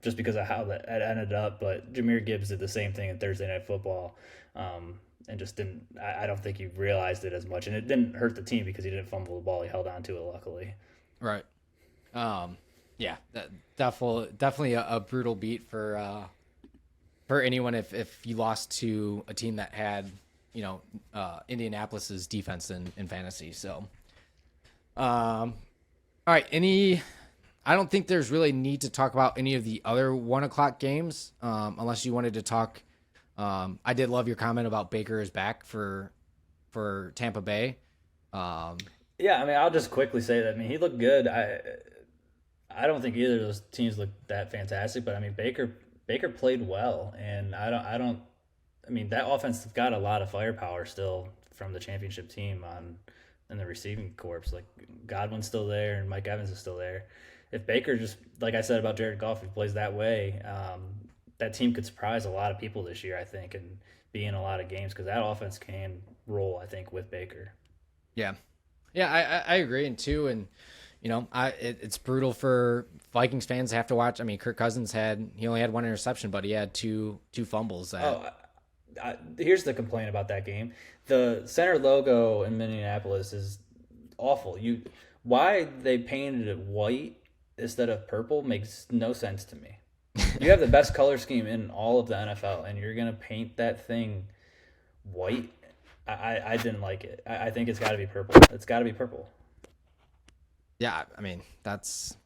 just because of how that ended up. But Jahmyr Gibbs did the same thing in Thursday Night Football, and just didn't. I don't think he realized it as much, and it didn't hurt the team because he didn't fumble the ball. He held on to it luckily. Right. Yeah, definitely a brutal beat for anyone if you lost to a team that had Indianapolis's defense in fantasy. So, all right. I don't think there's really need to talk about any of the other 1:00 games, unless you wanted to talk. I did love your comment about Baker is back for Tampa Bay. Yeah, I mean, I'll just quickly say that. I mean, he looked good. I don't think either of those teams looked that fantastic, but I mean, Baker played well, and I mean, that offense got a lot of firepower still from the championship team in the receiving corps. Like Godwin's still there, and Mike Evans is still there. If Baker just, like I said about Jared Goff, if he plays that way, that team could surprise a lot of people this year, I think, and be in a lot of games because that offense can roll, I think, with Baker. Yeah, I agree, and it's brutal for Vikings fans to have to watch. I mean, Kirk Cousins he only had one interception, but he had two fumbles. Here's the complaint about that game: the center logo in Minneapolis is awful. Why they painted it white instead of purple makes no sense to me. You have the best color scheme in all of the NFL, and you're gonna paint that thing white. I didn't like it. I think it's got to be purple. It's got to be purple. Yeah, I mean it's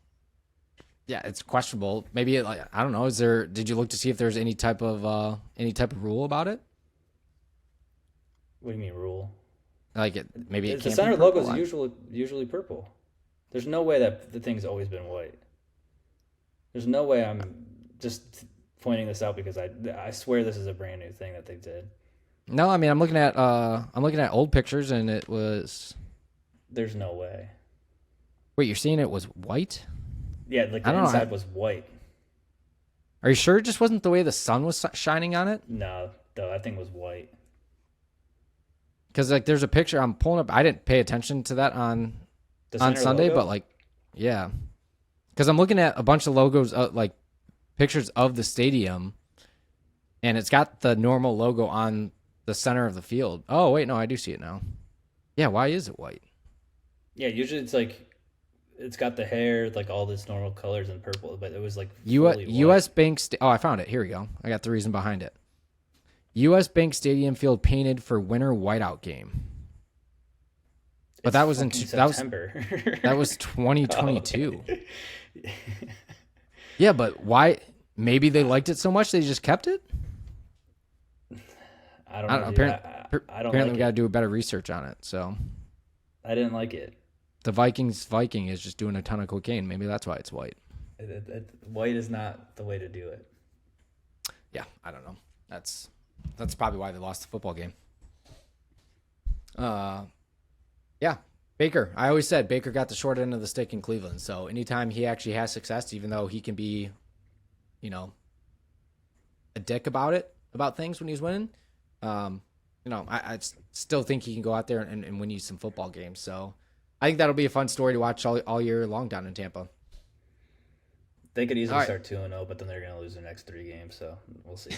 questionable. Maybe like I don't know. Did you look to see if there's any type of rule about it? What do you mean rule? Like maybe it The can't be center logo purple. is usually purple. There's no way that the thing's always been white. There's no way I'm just pointing this out because I swear this is a brand new thing that they did. No, I mean I'm looking at old pictures and it was. There's no way. Wait, you're saying it was white? Yeah, like I the don't know. inside was white. Are you sure it just wasn't the way the sun was shining on it? No, though that thing was white. Because like there's a picture I'm pulling up. I didn't pay attention to that The on center Sunday, logo? but like yeah, because I'm looking at a bunch of logos, like pictures of the stadium, and it's got the normal logo on the center of the field. Oh wait, no, I do see it now. Yeah, why is it white? Yeah, usually it's like it's got the hair, like all this normal colors and purple, but it was like U.S. fully U.S. white. Bank. Oh, I found it. Here we go. I got the reason behind it. U.S. Bank Stadium field painted for winter whiteout game. But It's that was in fucking that was September. that was 2022. Oh, Yeah, but why? Maybe they liked it so much they just kept it. I don't I know. don't know. Dude. I don't Apparently, like we it. got to do a better research on it. So I didn't like it. the Viking is just doing a ton of cocaine. Maybe that's why it's white. White is not the way to do it. Yeah, I don't know. That's probably why they lost the football game. Yeah, Baker. I always said Baker got the short end of the stick in Cleveland. So anytime he actually has success, even though he can be, you know, a dick about things when he's winning, I still think he can go out there and win you some football games. So I think that'll be a fun story to watch all year long down in Tampa. They could easily All right. start 2-0, but then they're going to lose their next 3 games, so we'll see.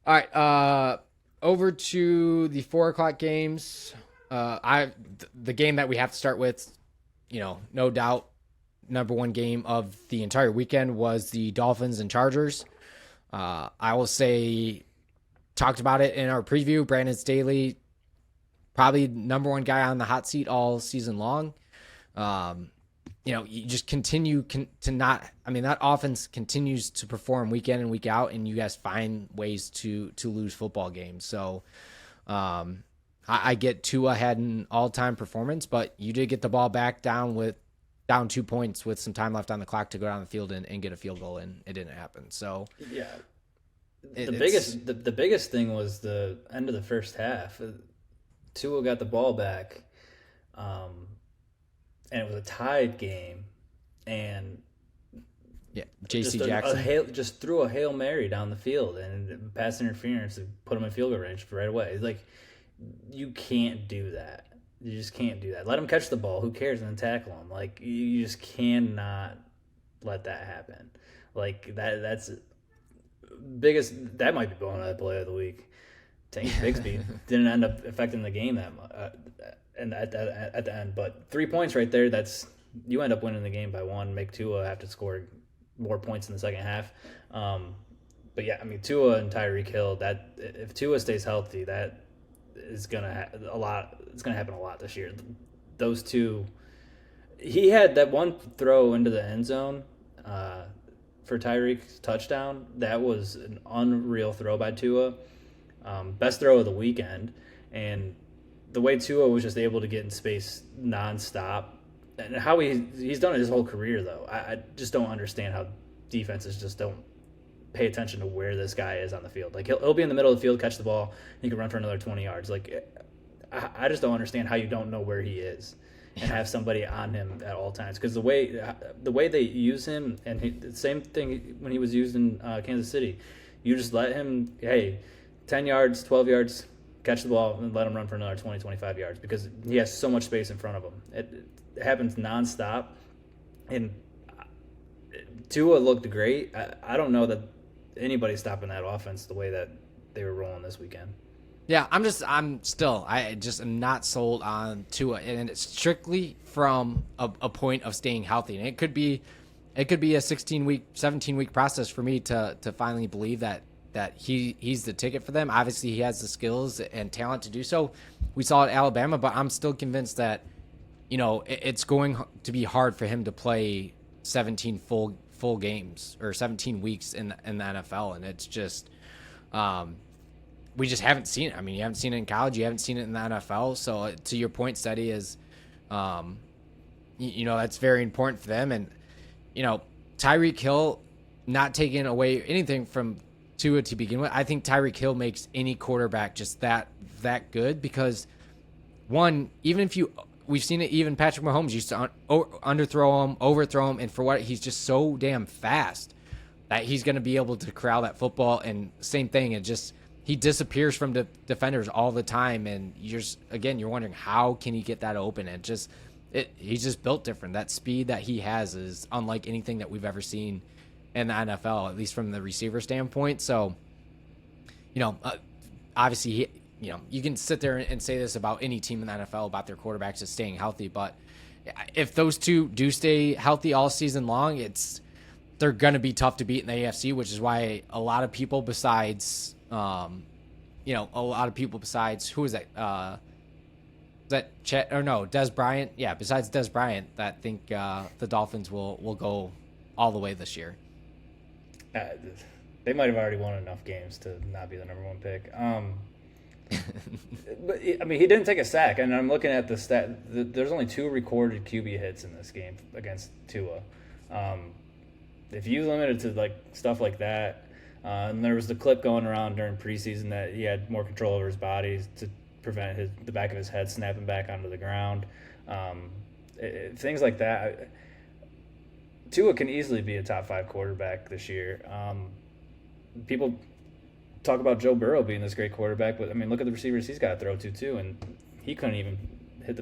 All right, over to the 4 o'clock games. The game that we have to start with, no doubt, number one game of the entire weekend was the Dolphins and Chargers. I will say, talked about it in our preview. Brandon Staley, probably number one guy on the hot seat all season long. You just continue to not. I mean, that offense continues to perform week in and week out, and you guys find ways to lose football games. So, I get Tua had an all-time performance, but you did get the ball back down 2 points with some time left on the clock to go down the field and get a field goal, and it didn't happen. So, Yeah. The biggest thing was the end of the first half. Tua got the ball back, and it was a tied game, and yeah, J.C. Jackson just threw a Hail Mary down the field and pass interference to put him in field goal range right away. It's like, you can't do that. You just can't do that. Let him catch the ball. Who cares? And then tackle him. Like, you just cannot let that happen. Like, that's biggest. That might be blowing out play of the week. Tank Bigsby didn't end up affecting the game that much, and at the end. But 3 points right there. That's, you end up winning the game by one. Make Tua have to score more points in the second half. But yeah, I mean, Tua and Tyreek Hill. That if Tua stays healthy, that is gonna a lot. It's gonna happen a lot this year. Those two. He had that one throw into the end zone for Tyreek's touchdown. That was an unreal throw by Tua. Best throw of the weekend. And the way Tua was just able to get in space nonstop, and how he's done it his whole career, though. I just don't understand how defenses just don't pay attention to where this guy is on the field. Like, he'll be in the middle of the field, catch the ball, and he can run for another 20 yards. Like, I just don't understand how you don't know where he is and have somebody on him at all times. Because the way they use him, and the same thing when he was used in Kansas City, you just let him, hey, 10 yards, 12 yards, catch the ball, and let him run for another 20, 25 yards because he has so much space in front of him. It happens nonstop. And Tua looked great. I don't know that anybody's stopping that offense the way that they were rolling this weekend. Yeah, I just am not sold on Tua, and it's strictly from a point of staying healthy. And it could be it could be a 16-week, 17-week process for me to finally believe that he's the ticket for them. Obviously, he has the skills and talent to do so. We saw it at Alabama, but I'm still convinced that it's going to be hard for him to play 17 full games or 17 weeks in the NFL, and it's just we just haven't seen it. I mean, you haven't seen it in college, you haven't seen it in the NFL. So to your point, Steady, is that's very important for them. And Tyreek Hill, not taking away anything from Tua to begin with, I think Tyreek Hill makes any quarterback just that good, because one, even if we've seen it, even Patrick Mahomes used to underthrow him, overthrow him, and for what, he's just so damn fast that he's going to be able to corral that football. And same thing, it just, he disappears from defenders all the time, and you're wondering how can he get that open. And he's just built different. That speed that he has is unlike anything that we've ever seen in the NFL, at least from the receiver standpoint. So, obviously, you can sit there and say this about any team in the NFL about their quarterbacks just staying healthy, but if those two do stay healthy all season long, they're going to be tough to beat in the AFC, which is why a lot of people besides, who is that? Is that Chet or no, Des Bryant? Yeah, besides Des Bryant, that think the Dolphins will go all the way this year. They might have already won enough games to not be the number one pick. But I mean, he didn't take a sack, and I'm looking at the stat. There's only 2 recorded QB hits in this game against Tua. If you limit it to like stuff like that, and there was the clip going around during preseason that he had more control over his body to prevent the back of his head snapping back onto the ground. Things like that. Tua can easily be a top 5 quarterback this year. People talk about Joe Burrow being this great quarterback, but I mean, look at the receivers he's got to throw to too, and he couldn't even he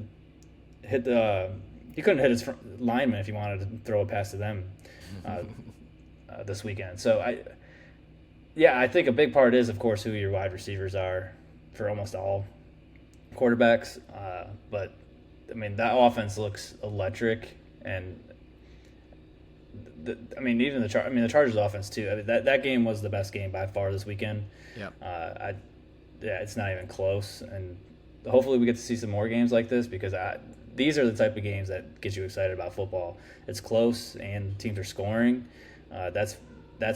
couldn't hit his lineman if he wanted to throw a pass to them this weekend. So I think a big part is, of course, who your wide receivers are for almost all quarterbacks. But I mean, that offense looks electric, and even the Chargers offense too. I mean, that game was the best game by far this weekend. Yeah. It's not even close, and hopefully we get to see some more games like this, because these are the type of games that get you excited about football. It's close and teams are scoring. That's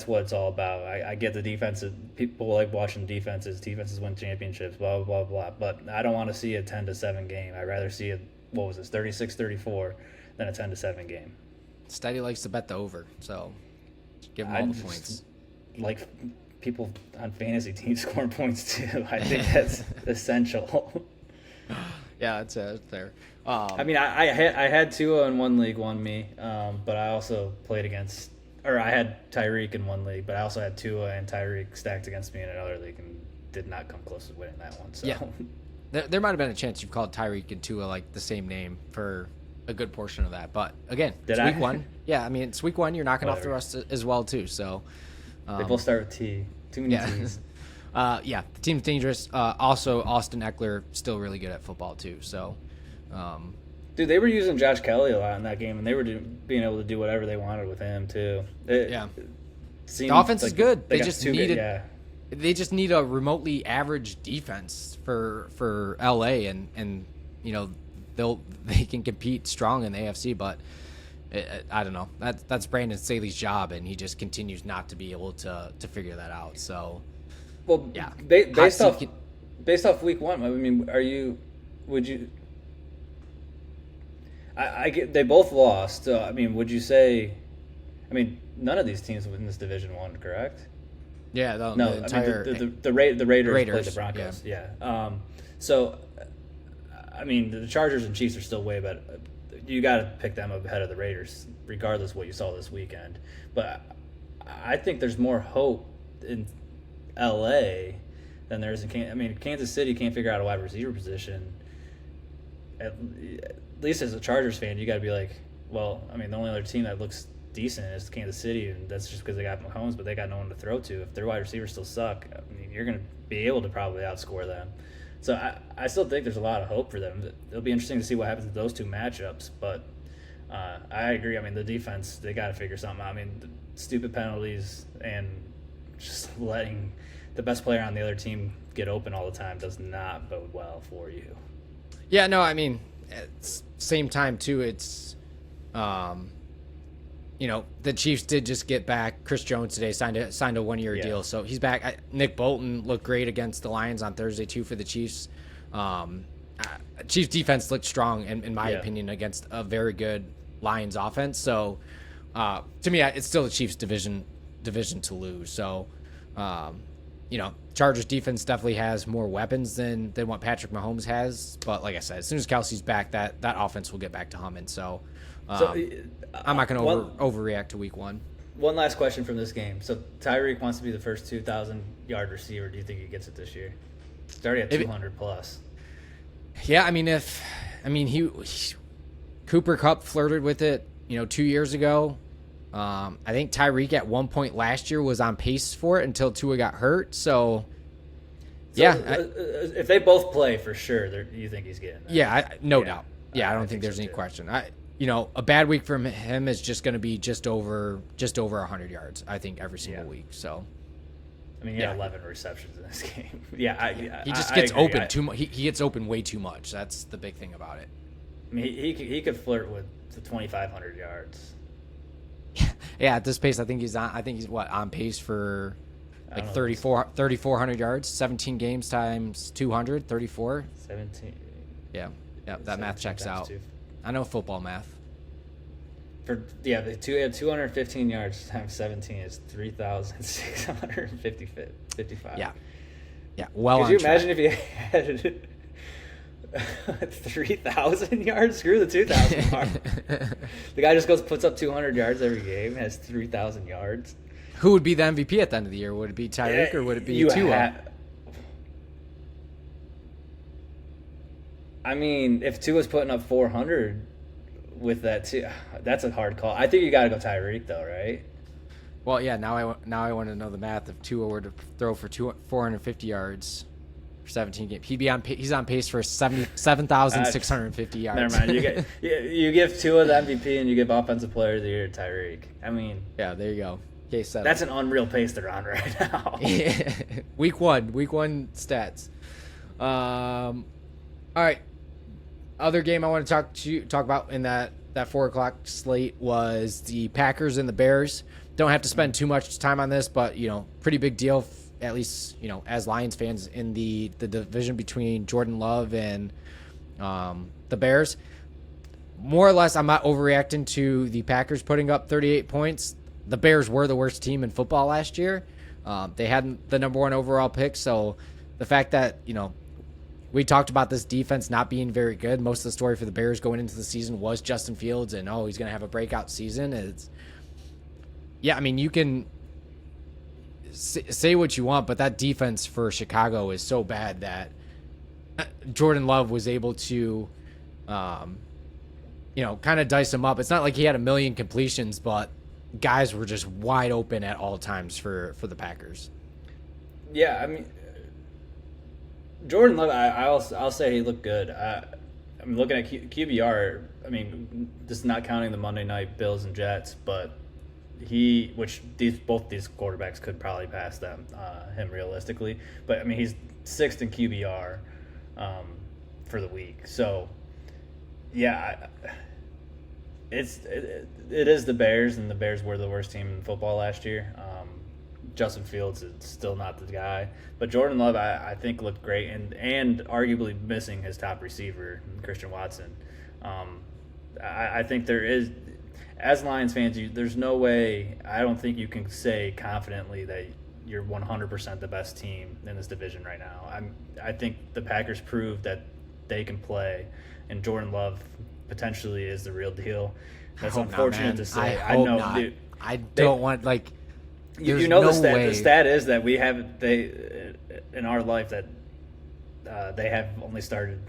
what it's all about. I get the defensive. People like watching defenses. Defenses win championships, blah, blah, blah, blah. But I don't want to see a 10-7 game. I'd rather see 36-34 than a 10-7 game. Steady likes to bet the over, so give him all the points. Like people on fantasy teams scoring points too. I think that's essential. Yeah, it's there. I had Tua in one league, won me, but I also played against, or I had Tyreek in one league, but I also had Tua and Tyreek stacked against me in another league and did not come close to winning that one. So yeah, there might have been a chance you've called Tyreek and Tua like the same name for a good portion of that, but again, it's week 1. Yeah, I mean, it's week 1. You're knocking off the rest as well too. So they both start with T. Too many T's. The team's dangerous. Also, Austin Eckler still really good at football too. So, dude, they were using Josh Kelly a lot in that game, and they were being able to do whatever they wanted with him too. The offense is good. They just need a remotely average defense for LA, and they can compete strong in the AFC, but I don't know. That's Brandon Staley's job, and he just continues not to be able to figure that out. So, well, yeah. Based off week 1, I mean, would you? I get they both lost. I mean, would you say? I mean, none of these teams in this division won, correct? Yeah, the Raiders played the Broncos. Yeah. So, I mean, the Chargers and Chiefs are still way better. You got to pick them ahead of the Raiders, regardless of what you saw this weekend. But I think there's more hope in L.A. than there is in Kansas. I mean, Kansas City can't figure out a wide receiver position. At least as a Chargers fan, you got to be like, well, I mean, the only other team that looks decent is Kansas City, and that's just because they got Mahomes, but they got no one to throw to. If their wide receivers still suck, I mean, you're going to be able to probably outscore them. So I still think there's a lot of hope for them. It'll be interesting to see what happens with those two matchups, but I agree. I mean, the defense, they got to figure something out. I mean, the stupid penalties and just letting the best player on the other team get open all the time does not bode well for you. Yeah, no, I mean, at the same time, too, it's, the Chiefs did just get back Chris Jones today, signed a 1-year deal, so he's back. Nick Bolton looked great against the Lions on Thursday, too, for the Chiefs. Chiefs defense looked strong, in my opinion, against a very good Lions offense. So, to me, it's still the Chiefs division to lose. So, Chargers defense definitely has more weapons than what Patrick Mahomes has. But like I said, as soon as Kelsey's back, that offense will get back to humming. So, I'm not going to overreact to week one. One last question from this game. So Tyreek wants to be the first 2,000-yard receiver. Do you think he gets it this year? He's already at 200 plus. Yeah, I mean, Cooper Kupp flirted with it, 2 years ago. I think Tyreek at one point last year was on pace for it until Tua got hurt. So if they both play for sure, you think he's getting that? Yeah, no doubt. Yeah, I don't think there's any question. A bad week from him is just going to be just over 100 yards, I think, every single week. So, I mean, he had 11 receptions in this game. He just gets open too much. He gets open way too much. That's the big thing about it. I mean, he could flirt with the 2,500 yards. Yeah, at this pace, I think he's on pace for like 3,400 yards, 17 games times 200, 34. 17. Yeah, that math checks out. 2. I know football math. They had 215 yards times 17 is 3,655. Yeah. Well, could you imagine if you had 3,000 yards? Screw the 2,000 mark. The guy just puts up 200 yards every game, has 3,000 yards. Who would be the MVP at the end of the year? Would it be Tyreek or would it be Tua? I mean, if Tua's putting up 400 with that too, that's a hard call. I think you got to go Tyreek though, right? Well, yeah. Now I want to know the math. If Tua were to throw for 450 yards for 17 games, he's on pace for 7,650 yards. Never mind. You give Tua the MVP and you give Offensive Player of the Year to Tyreek. I mean, yeah, there you go. Case settled. That's an unreal pace they're on right now. Week one stats. All right. Other game I want to talk about in that 4:00 slate was the Packers and the Bears. Don't have to spend too much time on this, but pretty big deal, at least as Lions fans, in the division between Jordan Love and the Bears. More or less, I'm not overreacting to the Packers putting up 38 points. The Bears were the worst team in football last year. They had the number 1 overall pick, so the fact that we talked about this defense not being very good. Most of the story for the Bears going into the season was Justin Fields, and he's going to have a breakout season. You can say what you want, but that defense for Chicago is so bad that Jordan Love was able to, kind of dice him up. It's not like he had a million completions, but guys were just wide open at all times for the Packers. Yeah, I mean, Jordan Love, I'll say he looked good. I'm looking at QBR. I mean, just not counting the Monday night Bills and Jets, but both these quarterbacks could probably pass him realistically. But I mean, he's 6th in QBR for the week. So yeah, it is the Bears, and the Bears were the worst team in football last year. Justin Fields is still not the guy, but Jordan Love I think looked great, and arguably missing his top receiver, Christian Watson. I think there is, as Lions fans, there's no way, I don't think you can say confidently that you're 100% the best team in this division right now. I think the Packers proved that they can play, and Jordan Love potentially is the real deal. That's unfortunate to say. I know, not. Dude. I don't want the stat is that we have in our life that they have only started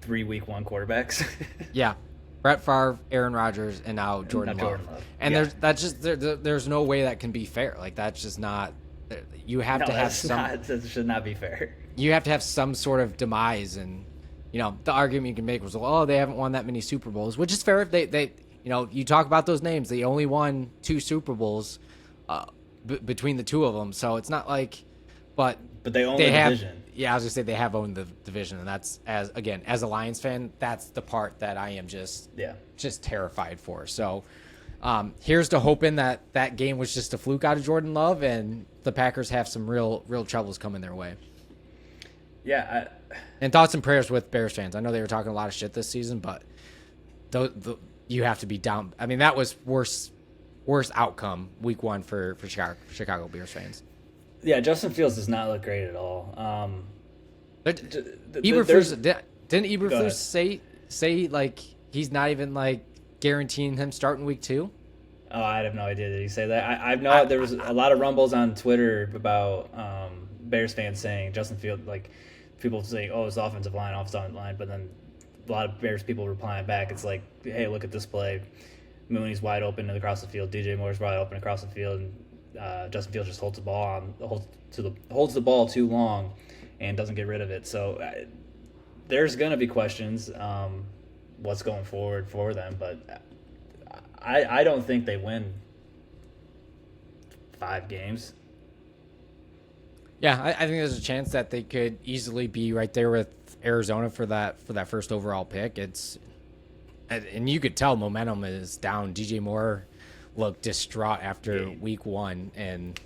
3 week 1 quarterbacks. Yeah, Brett Favre, Aaron Rodgers, and now Jordan Love. And there's no way that can be fair. Like, that's just not. You have to have some. That should not be fair. You have to have some sort of demise, and the argument you can make was, they haven't won that many Super Bowls, which is fair. If they You talk about those names. They only won 2 Super Bowls between the two of them, so it's not like, but But they own they the have. division. Yeah, I was gonna say they have owned the division, and that's as a Lions fan, that's the part that I am just terrified for. So here's to hoping that game was just a fluke out of Jordan Love, and the Packers have some real troubles coming their way. Yeah. And thoughts and prayers with Bears fans. I know they were talking a lot of shit this season, but you have to be down. I mean, that was worst outcome week 1 for Chicago Bears fans. Yeah, Justin Fields does not look great at all. Eberflus didn't Eberflus say like he's not even like guaranteeing him starting week 2? Oh, I have no idea. Did he say that? I know there was a lot of rumbles on Twitter about Bears fans saying Justin Fields, like people saying, "Oh, it's offensive line," but then a lot of Bears people replying back. It's like, "Hey, look at this play. Mooney's wide open across the field. DJ Moore's wide open across the field, and Justin Fields just holds the ball too long and doesn't get rid of it." So there's gonna be questions what's going forward for them, but I don't think they win 5 games. Yeah, I think there's a chance that they could easily be right there with Arizona for that first overall pick. And you could tell momentum is down. DJ Moore looked distraught after week 1, and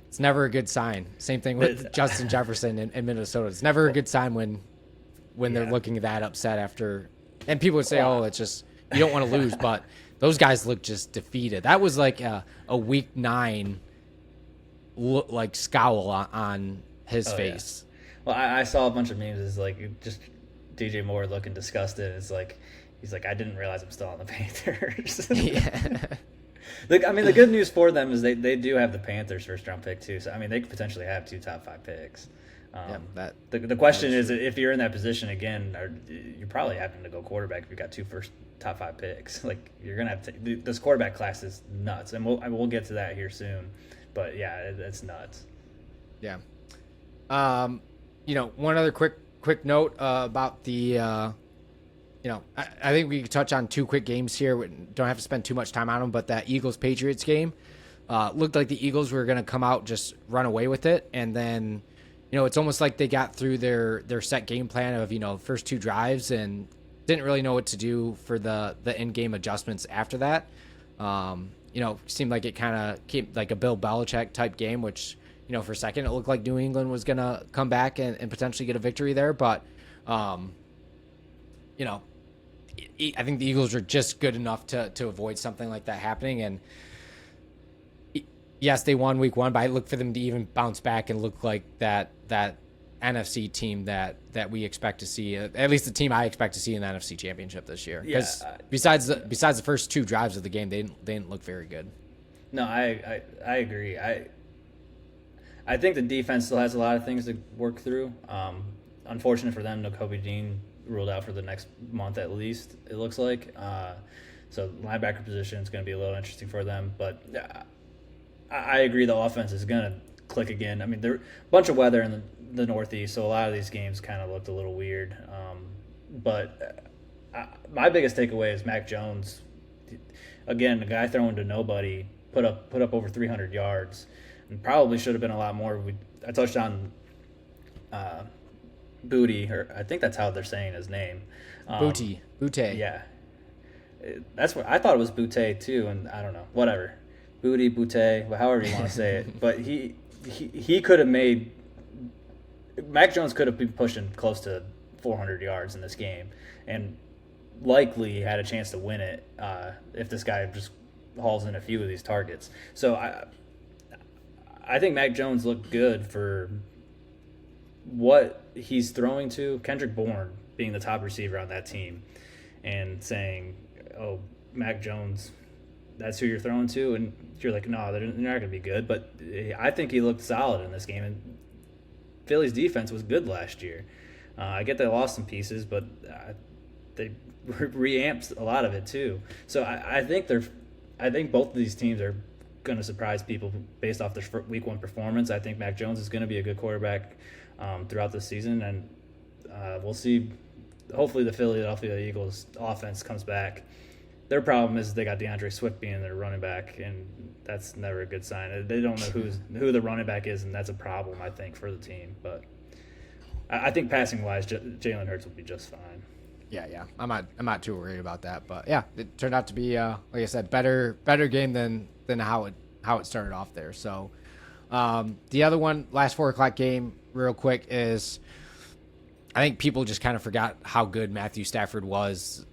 it's never a good sign. Same thing with Justin Jefferson in Minnesota. It's never a good sign when they're looking that upset after. And people would say, "Oh, it's just you don't want to lose," but those guys look just defeated. That was like a week 9 like scowl on his face. Yeah. Well, I saw a bunch of memes. It's like just DJ Moore looking disgusted. It's like he's like, "I didn't realize I'm still on the Panthers." Yeah. The good news for them is they do have the Panthers first round pick too. So I mean, they could potentially have 2 top 5 picks. The question is if you're in that position again, you're probably having to go quarterback if you got 2 first top 5 picks. Like you're gonna have to. This quarterback class is nuts, and we'll get to that here soon. But yeah, it's nuts. Yeah. One other quick note about the. I think we could touch on 2 quick games here. We don't have to spend too much time on them, but that Eagles-Patriots game looked like the Eagles were going to come out, just run away with it. And then, it's almost like they got through their set game plan of, first 2 drives and didn't really know what to do for the in-game adjustments after that. Seemed like it kind of came like a Bill Belichick type game, which, for a second it looked like New England was going to come back and potentially get a victory there. But, I think the Eagles are just good enough to avoid something like that happening. And yes, they won week 1, but I look for them to even bounce back and look like that NFC team that we expect to see, at least the team I expect to see in the NFC Championship this year. Because besides the first 2 drives of the game, they didn't look very good. No, I agree. I think the defense still has a lot of things to work through. Unfortunate for them, Nakobe Dean ruled out for the next month at least, it looks like. So linebacker position is going to be a little interesting for them. But I agree the offense is going to click again. I mean, there's a bunch of weather in the Northeast, so a lot of these games kind of looked a little weird. But my biggest takeaway is Mac Jones. Again, the guy throwing to nobody put up over 300 yards, and probably should have been a lot more. I touched on Booty, or I think that's how they're saying his name. Booty. Yeah, that's what I thought it was Booty too, and I don't know, whatever. Booty, however you want to say it. But he could have made. Mac Jones could have been pushing close to 400 yards in this game, and likely had a chance to win it if this guy just hauls in a few of these targets. So I think Mac Jones looked good for what he's throwing to. Kendrick Bourne being the top receiver on that team and saying, "Oh, Mac Jones, that's who you're throwing to," and you're like, "No, they're not going to be good." But I think he looked solid in this game, and Philly's defense was good last year. I get they lost some pieces, but they reamped a lot of it too. So I think both of these teams are going to surprise people based off their week 1 performance. I think Mac Jones is going to be a good quarterback throughout the season, and we'll see. Hopefully, the Philadelphia Eagles offense comes back Their problem is they got DeAndre Swift being their running back, and that's never a good sign. They don't know who the running back is, and that's a problem, I think, for the team. But I think passing wise, Jalen Hurts will be just fine. Yeah. I'm not too worried about that. But yeah, it turned out to be, like I said, better game than how it started off there. So the other one, last 4 o'clock game, real quick, is I think people just kind of forgot how good Matthew Stafford was.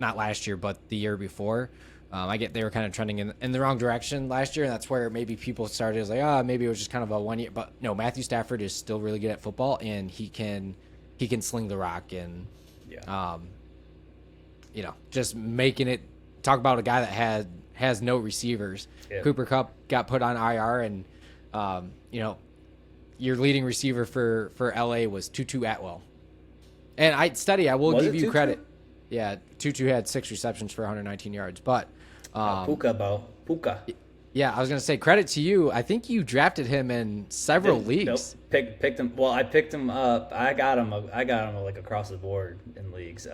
Not last year, but the year before. I get they were kind of trending in the wrong direction last year, and that's where maybe people started as like, maybe it was just kind of a 1 year. But no, Matthew Stafford is still really good at football, and he can sling the rock, and just making it. Talk about a guy that has no receivers. Yeah. Cooper Kupp got put on IR, and your leading receiver for LA was Tutu Atwell. And I will give you credit. Yeah, Tutu had 6 receptions for 119 yards, but Puka. Yeah, I was gonna say credit to you. I think you drafted him in several leagues. Nope. Picked him. Well, I picked him up. I got him like across the board in leagues.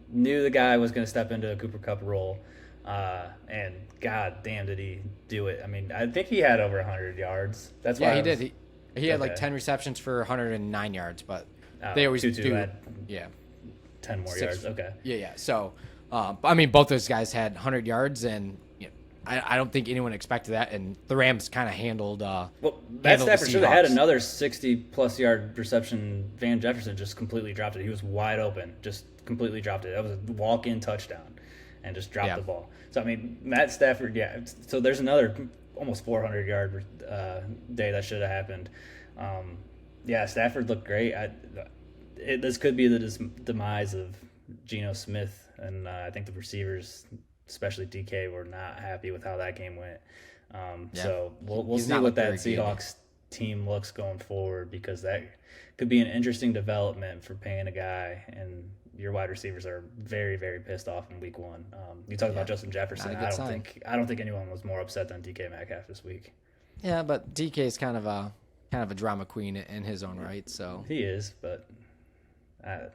Knew the guy was gonna step into a Cooper Kupp role, and god damn did he do it. I mean, I think he had over 100 yards. That's why he did. He had like 10 receptions for 109 yards, but they always do. Had 10 more yards. Okay. Yeah. So, I mean, both those guys had 100 yards, and I don't think anyone expected that. And the Rams kind of handled. Matt Stafford should have had another 60-plus yard reception. Van Jefferson just completely dropped it. He was wide open, just completely dropped it. That was a walk-in touchdown, and just dropped the ball. So I mean, Matt Stafford. Yeah. So there's another almost 400-yard day that should have happened. Stafford looked great. This could be the demise of Geno Smith, and I think the receivers, especially DK, were not happy with how that game went. So we'll see what that Seahawks team looks going forward, because that could be an interesting development for paying a guy, and your wide receivers are very, very pissed off in week 1. You talk about Justin Jefferson. I don't think anyone was more upset than DK Metcalf this week. Yeah, but DK is kind of a drama queen in his own right. So he is, but.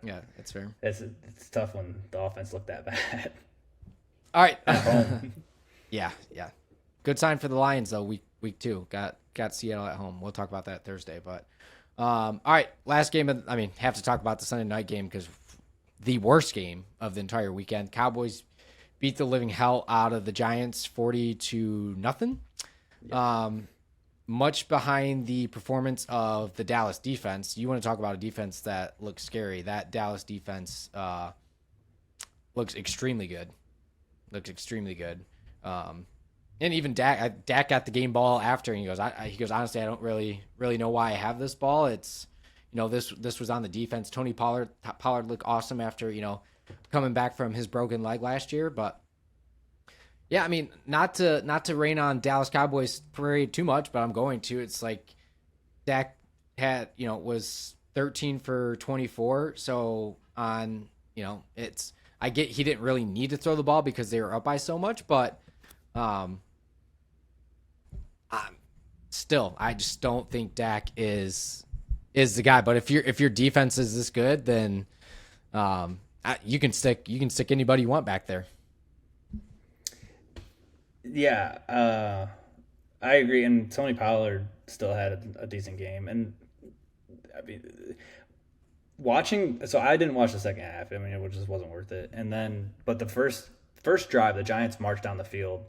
Yeah, that's fair. It's tough when the offense looked that bad. All right. Yeah. Good sign for the Lions though. Week 2 got Seattle at home. We'll talk about that Thursday. But all right, last game. Have to talk about the Sunday night game, because the worst game of the entire weekend. Cowboys beat the living hell out of the Giants 40-0. Yep. Much behind the performance of the Dallas defense. You want to talk about a defense that looks scary. That Dallas defense looks extremely good. And even Dak got the game ball after, and he goes, honestly, I don't really know why I have this ball. It's, this was on the defense. Tony Pollard looked awesome after, coming back from his broken leg last year, but yeah, I mean, not to rain on Dallas Cowboys parade too much, but I'm going to. It's like Dak had, was 13 for 24. So on, I get he didn't really need to throw the ball because they were up by so much, but still, I just don't think Dak is the guy. But if your defense is this good, then you can stick anybody you want back there. Yeah, I agree. And Tony Pollard still had a decent game. And I mean, so I didn't watch the second half. I mean, it just wasn't worth it. And then, but the first drive, the Giants marched down the field,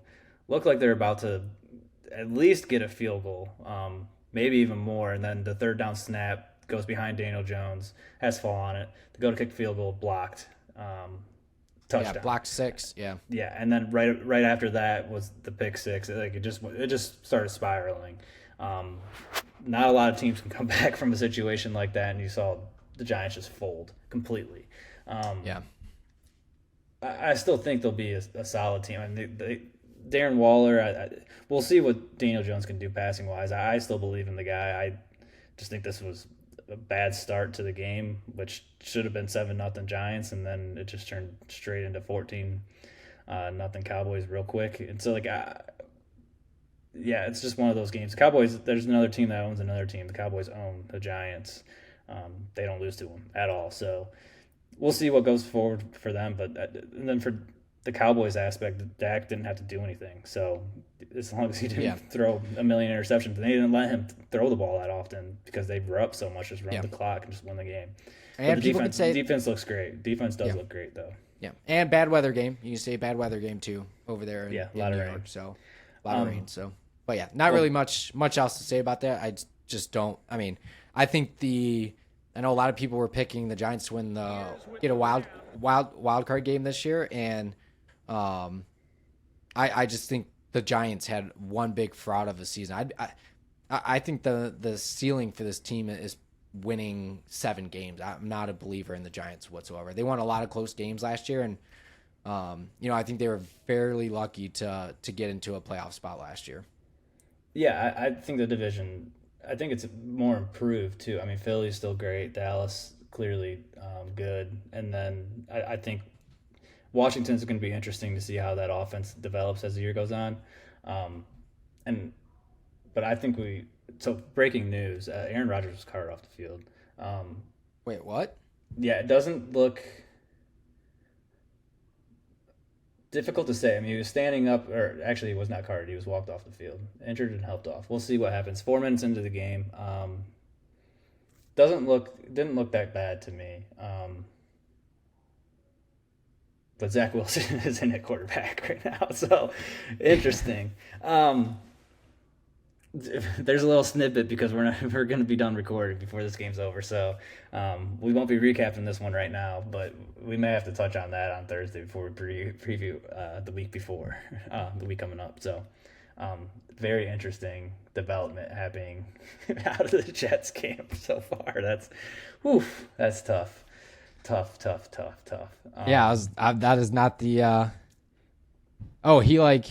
looked like they're about to at least get a field goal, maybe even more. And then the third down snap goes behind Daniel Jones, has fall on it. To go to kick the field goal, blocked. Touchdown. Yeah, blocked 6. Yeah. Yeah, and then right after that was the pick 6. Like it just started spiraling. Not a lot of teams can come back from a situation like that, and you saw the Giants just fold completely. Yeah. I still think they'll be a solid team. I mean, Darren Waller. We'll see what Daniel Jones can do passing wise. I still believe in the guy. I just think this was a bad start to the game, which should have been 7-0 Giants, and then it just turned straight into 14-0 Cowboys real quick. And so, it's just one of those games. Cowboys, there's another team that owns another team. The Cowboys own the Giants. They don't lose to them at all. So we'll see what goes forward for them. But and then for the Cowboys aspect, Dak didn't have to do anything. So as long as he Yeah. didn't throw a million interceptions, they didn't let him throw the ball that often because they were up so much, just run Yeah. the clock and just win the game. But And people could say, defense looks great. Defense does yeah, look great though. yeah. And bad weather game. You can say bad weather game too over there Yeah, a in lot New of York. rain. So a lot of rain. Um, So, but yeah, not well, really much else to say about that. Just don't. I mean, I think I know a lot of people were picking the Giants to win get a wild card game this year, and I just think the Giants had one big fraud of a season. I think the ceiling for this team is winning 7 games. I'm not a believer in the Giants whatsoever. They won a lot of close games last year, and I think they were fairly lucky to get into a playoff spot last year. yeah, I think the division. I think it's more improved too. I mean, Philly's still great. Dallas clearly good, and then I think Washington's going to be interesting to see how that offense develops as the year goes on. Um, and but I think breaking news: Aaron Rodgers was carted off the field. Um, Wait, what? yeah, it doesn't look difficult to say. I mean, he was standing up, or actually, he was not carted. He was walked off the field, injured and helped off. We'll see what happens. 4 minutes into the game, didn't look that bad to me. But Zach Wilson is in at quarterback right now, so interesting. There's a little snippet because we're going to be done recording before this game's over, so we won't be recapping this one right now, but we may have to touch on that on Thursday before we preview the week before, the week coming up. So very interesting development happening out of the Jets camp so far. That's tough. Tough. Yeah, that is not the. Oh, he sat.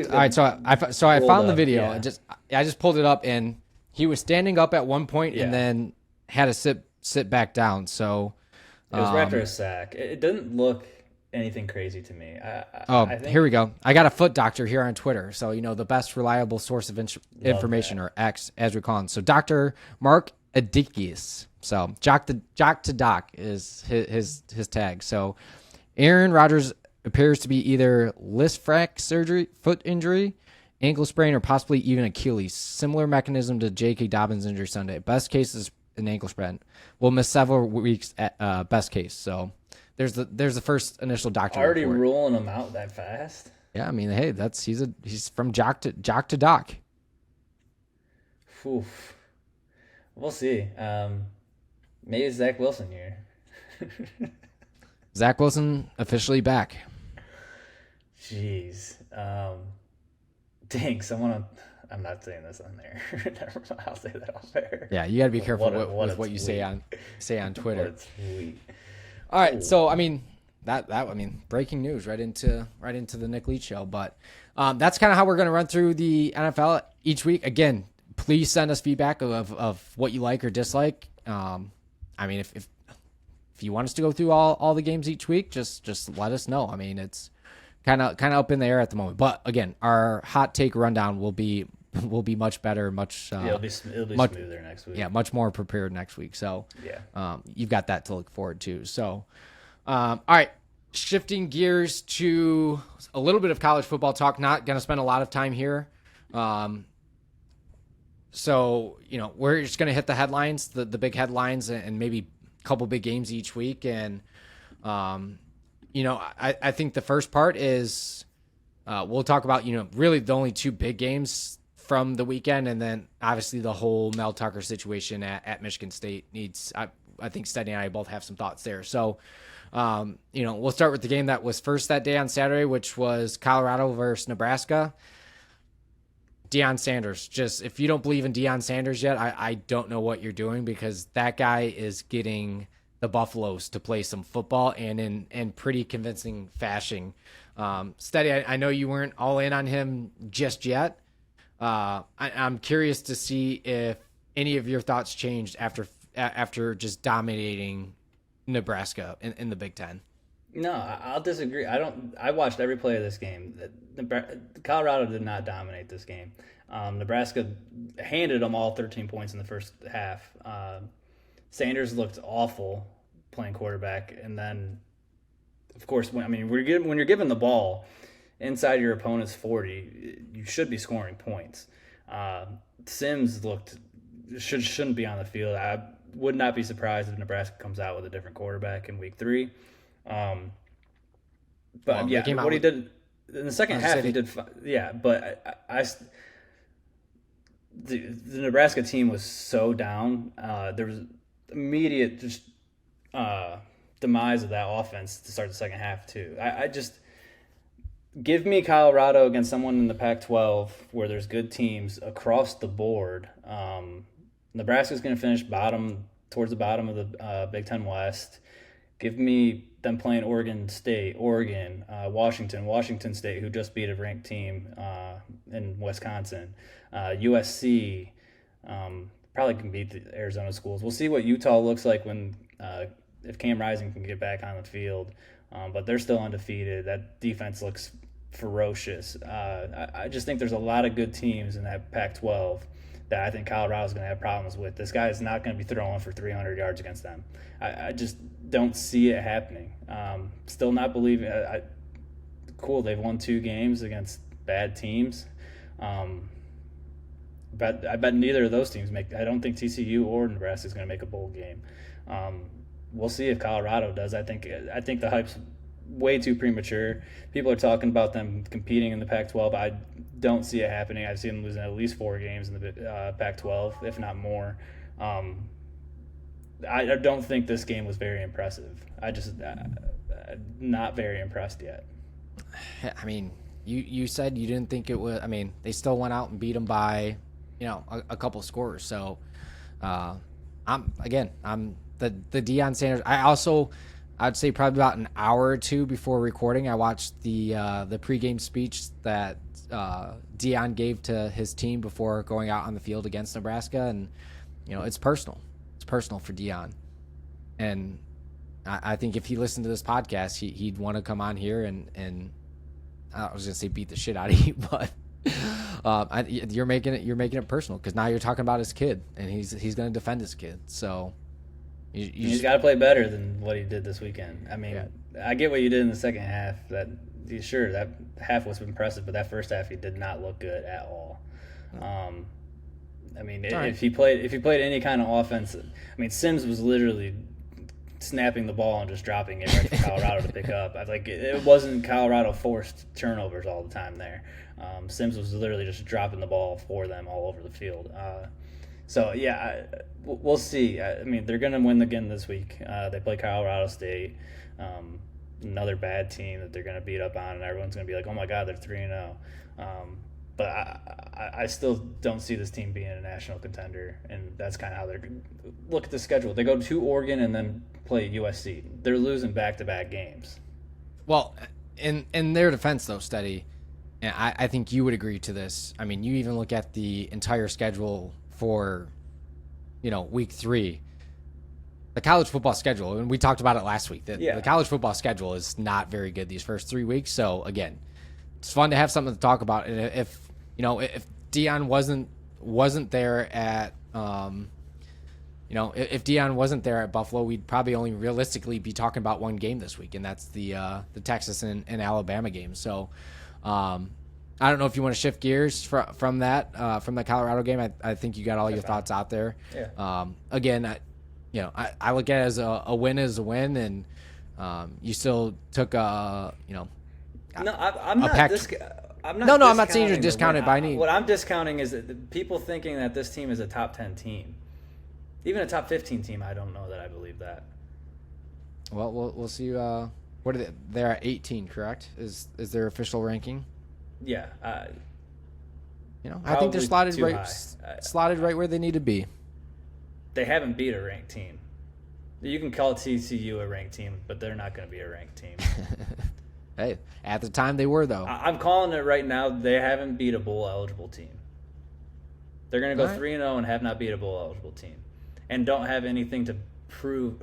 All right, so I found the video. Yeah. I just pulled it up, and he was standing up at one point, Yeah. and then had to sit back down. So It was right after a sack. It didn't look anything crazy to me. I think here we go. I got a foot doctor here on Twitter, so the best reliable source of information, or X as we call him. So Dr. Mark Adikius. So Jock to Doc is his tag. So Aaron Rodgers appears to be either Lisfranc surgery, foot injury, ankle sprain, or possibly even Achilles. Similar mechanism to J.K. Dobbins' injury Sunday. Best case is an ankle sprain. We'll miss several weeks at best case. So there's the first initial doctor already report. ruling him out that fast. Yeah, I mean, hey, he's from Jock to Doc. Oof. We'll see. Maybe it's Zach Wilson here. Zach Wilson officially back. Jeez. I'm not saying this on there. Never mind, I'll say that off there. Yeah, you got to be careful with what you say on Twitter. All right, so I mean breaking news right into the Nick Leach show, but that's kind of how we're going to run through the NFL each week. Again, please send us feedback of what you like or dislike. I mean, if you want us to go through all the games each week, just let us know. I mean, it's kind of up in the air at the moment. But again, our hot take rundown will be much better, it'll be smoother next week. Yeah, much more prepared next week. So yeah, you've got that to look forward to. So, all right, shifting gears to a little bit of college football talk. Not going to spend a lot of time here. So, we're just going to hit the headlines, the big headlines, and maybe a couple big games each week. And, I think the first part is we'll talk about, really the only 2 big games from the weekend. And then obviously the whole Mel Tucker situation at Michigan State needs, I think Steady and I both have some thoughts there. So, we'll start with the game that was first that day on Saturday, which was Colorado versus Nebraska. Deion Sanders. Just, if you don't believe in Deion Sanders yet, I don't know what you're doing, because that guy is getting the Buffaloes to play some football, and in pretty convincing fashion. Steady, I know you weren't all in on him just yet. I'm curious to see if any of your thoughts changed after just dominating Nebraska in the Big Ten. No, I'll disagree. I watched every play of this game. Colorado did not dominate this game. Nebraska handed them all 13 points in the first half. Sanders looked awful playing quarterback, and then of course, when you're given the ball inside your opponent's 40, you should be scoring points. Sims shouldn't be on the field. I would not be surprised if Nebraska comes out with a different quarterback in week 3. But Well, yeah, they came out what he with- did in the second I was half, gonna he say did. Yeah, but the Nebraska team was so down. There was immediate just demise of that offense to start the second half too. I just give me Colorado against someone in the Pac-12 where there's good teams across the board. Nebraska's going to finish towards the bottom of the Big Ten West. Give me them playing Oregon State, Washington State, who just beat a ranked team in Wisconsin, USC. Probably can beat the Arizona schools. We'll see what Utah looks like when if Cam Rising can get back on the field. But they're still undefeated. That defense looks ferocious. I just think there's a lot of good teams in that Pac-12 that I think Colorado's going to have problems with. This guy is not going to be throwing for 300 yards against them. I just don't see it happening. Still not believing. Cool, they've won 2 games against bad teams. But I bet neither of those teams I don't think TCU or Nebraska is going to make a bowl game. We'll see if Colorado does. I think the hype's way too premature. People are talking about them competing in the Pac-12. I don't see it happening. I see them losing at least 4 games in the Pac-12, if not more. I don't think this game was very impressive. I just not very impressed yet. I mean, you said you didn't think it was. I mean, they still went out and beat them by, a couple scores. So, I'm the Deion Sanders. I'd say probably about an hour or two before recording, I watched the pregame speech that Deion gave to his team before going out on the field against Nebraska, and it's personal. It's personal for Deion, and I think if he listened to this podcast, he'd want to come on here and I was gonna say beat the shit out of you, but you're making it personal because now you're talking about his kid, and he's gonna defend his kid. So he's got to play better than what he did this weekend. I mean, Yeah. I get what you did in the second half. That half was impressive, but that first half he did not look good at all. I mean, All right. if he played any kind of offense, I mean, Sims was literally snapping the ball and just dropping it right for Colorado to pick up. It wasn't Colorado forced turnovers all the time there. Sims was literally just dropping the ball for them all over the field. So yeah, we'll see. I mean, they're gonna win again this week. They play Colorado State, another bad team that they're gonna beat up on, and everyone's gonna be like, "Oh my God, they're 3-0." But I still don't see this team being a national contender, and that's kind of how they're. Look at the schedule. They go to Oregon and then play USC. They're losing back-to-back games. Well, in their defense though, Steady, and I think you would agree to this. I mean, you even look at the entire schedule for, week 3. The college football schedule, and we talked about it last week. The college football schedule is not very good these first 3 weeks. So again, it's fun to have something to talk about. And if Deion wasn't there at if Deion wasn't there at Buffalo, we'd probably only realistically be talking about one game this week, and that's the Texas and Alabama game. So I don't know if you want to shift gears from the Colorado game. I think you got all your thoughts out there. Yeah. Again, I look at it as a win is a win, and you still took No, I'm not. I'm not. No, I'm not saying you're discounting the discounted win. by any. What I'm discounting is that the people thinking that this team is a top 10 team, even a top 15 team. I don't know that I believe that. Well, we'll see. What are they? They're at 18, correct? Is their official ranking? Yeah. I think Probably they're slotted too right, high. slotted right where they need to be. They haven't beat a ranked team. You can call TCU a ranked team, but they're not going to be a ranked team. Hey, at the time they were though. I'm calling it right now. They haven't beat a bowl eligible team. They're going to go All right. 3-0 and have not beat a bowl eligible team, and don't have anything to prove.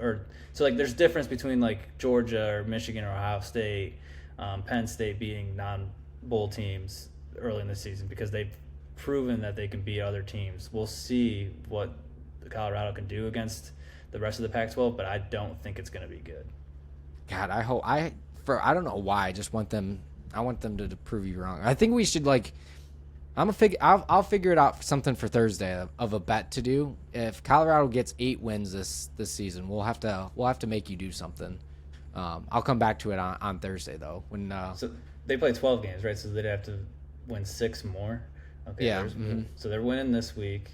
There's difference between like Georgia or Michigan or Ohio State, Penn State beating non-bowl teams early in the season because they've proven that they can beat other teams. We'll see what Colorado can do against the rest of the Pac-12, but I don't think it's going to be good. God, I I don't know why. I just want them. I want them to prove you wrong. I think we should like. I'll figure it out for something for Thursday of a bet to do. If Colorado gets 8 wins this season, we'll have to make you do something. I'll come back to it on Thursday though. When So they play 12 games, right? So they'd have to win 6 more. Okay. Yeah. So they're winning this week.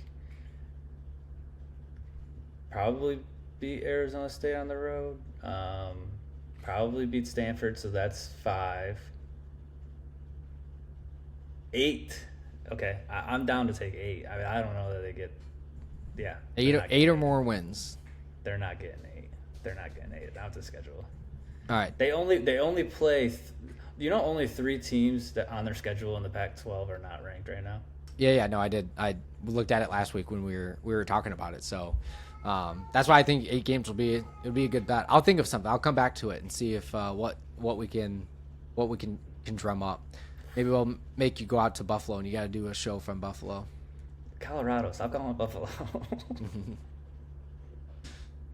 Probably beat Arizona State on the road. Probably beat Stanford, so that's 5. 8. Okay, I'm down to take 8. I mean, I don't know that they get. Yeah, 8 or more wins. They're not getting 8. They're not getting 8. Not the schedule. All right. They only play. Only 3 teams that on their schedule in the Pac-12 are not ranked right now. Yeah. No, I did. I looked at it last week when we were talking about it. So that's why I think 8 games would be a good bet. I'll think of something. I'll come back to it and see if what we can drum up. Maybe we'll make you go out to Buffalo and you got to do a show from Buffalo. Colorado. Stop calling it Buffalo.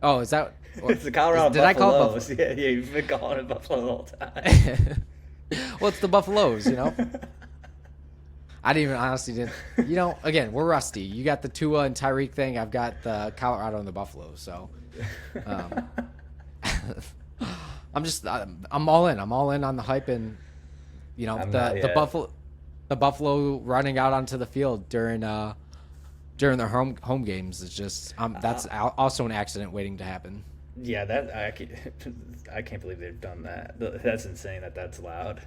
Oh, is that? It's the Colorado Did I call it Buffaloes. Yeah, you've been calling it Buffalo the whole time. Well, it's the Buffaloes, I didn't. Again, we're rusty. You got the Tua and Tyreek thing. I've got the Colorado and the Buffaloes. So, I'm all in. I'm all in on the hype and, the Buffalo running out onto the field during their home games is just that's also an accident waiting to happen. Yeah, I can't believe they've done that. That's insane that's loud.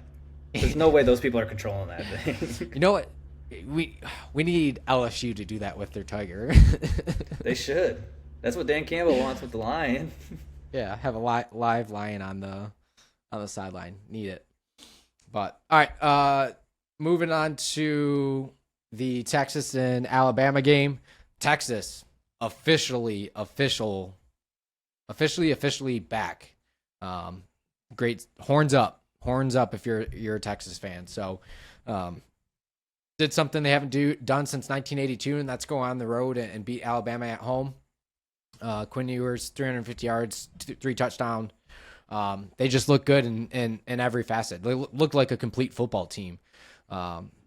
There's no way those people are controlling that thing. You know what? We need LSU to do that with their Tiger. They should. That's what Dan Campbell wants with the Lion. Yeah, have a live lion on the sideline. Need it. But all right, moving on to the Texas and Alabama game. Texas officially back. Great horns up if you're a Texas fan. So did something they haven't done since 1982, and that's go on the road and beat Alabama at home. Quinn Ewers 350 yards, 3 touchdowns. They just look good in every facet. They look like a complete football team.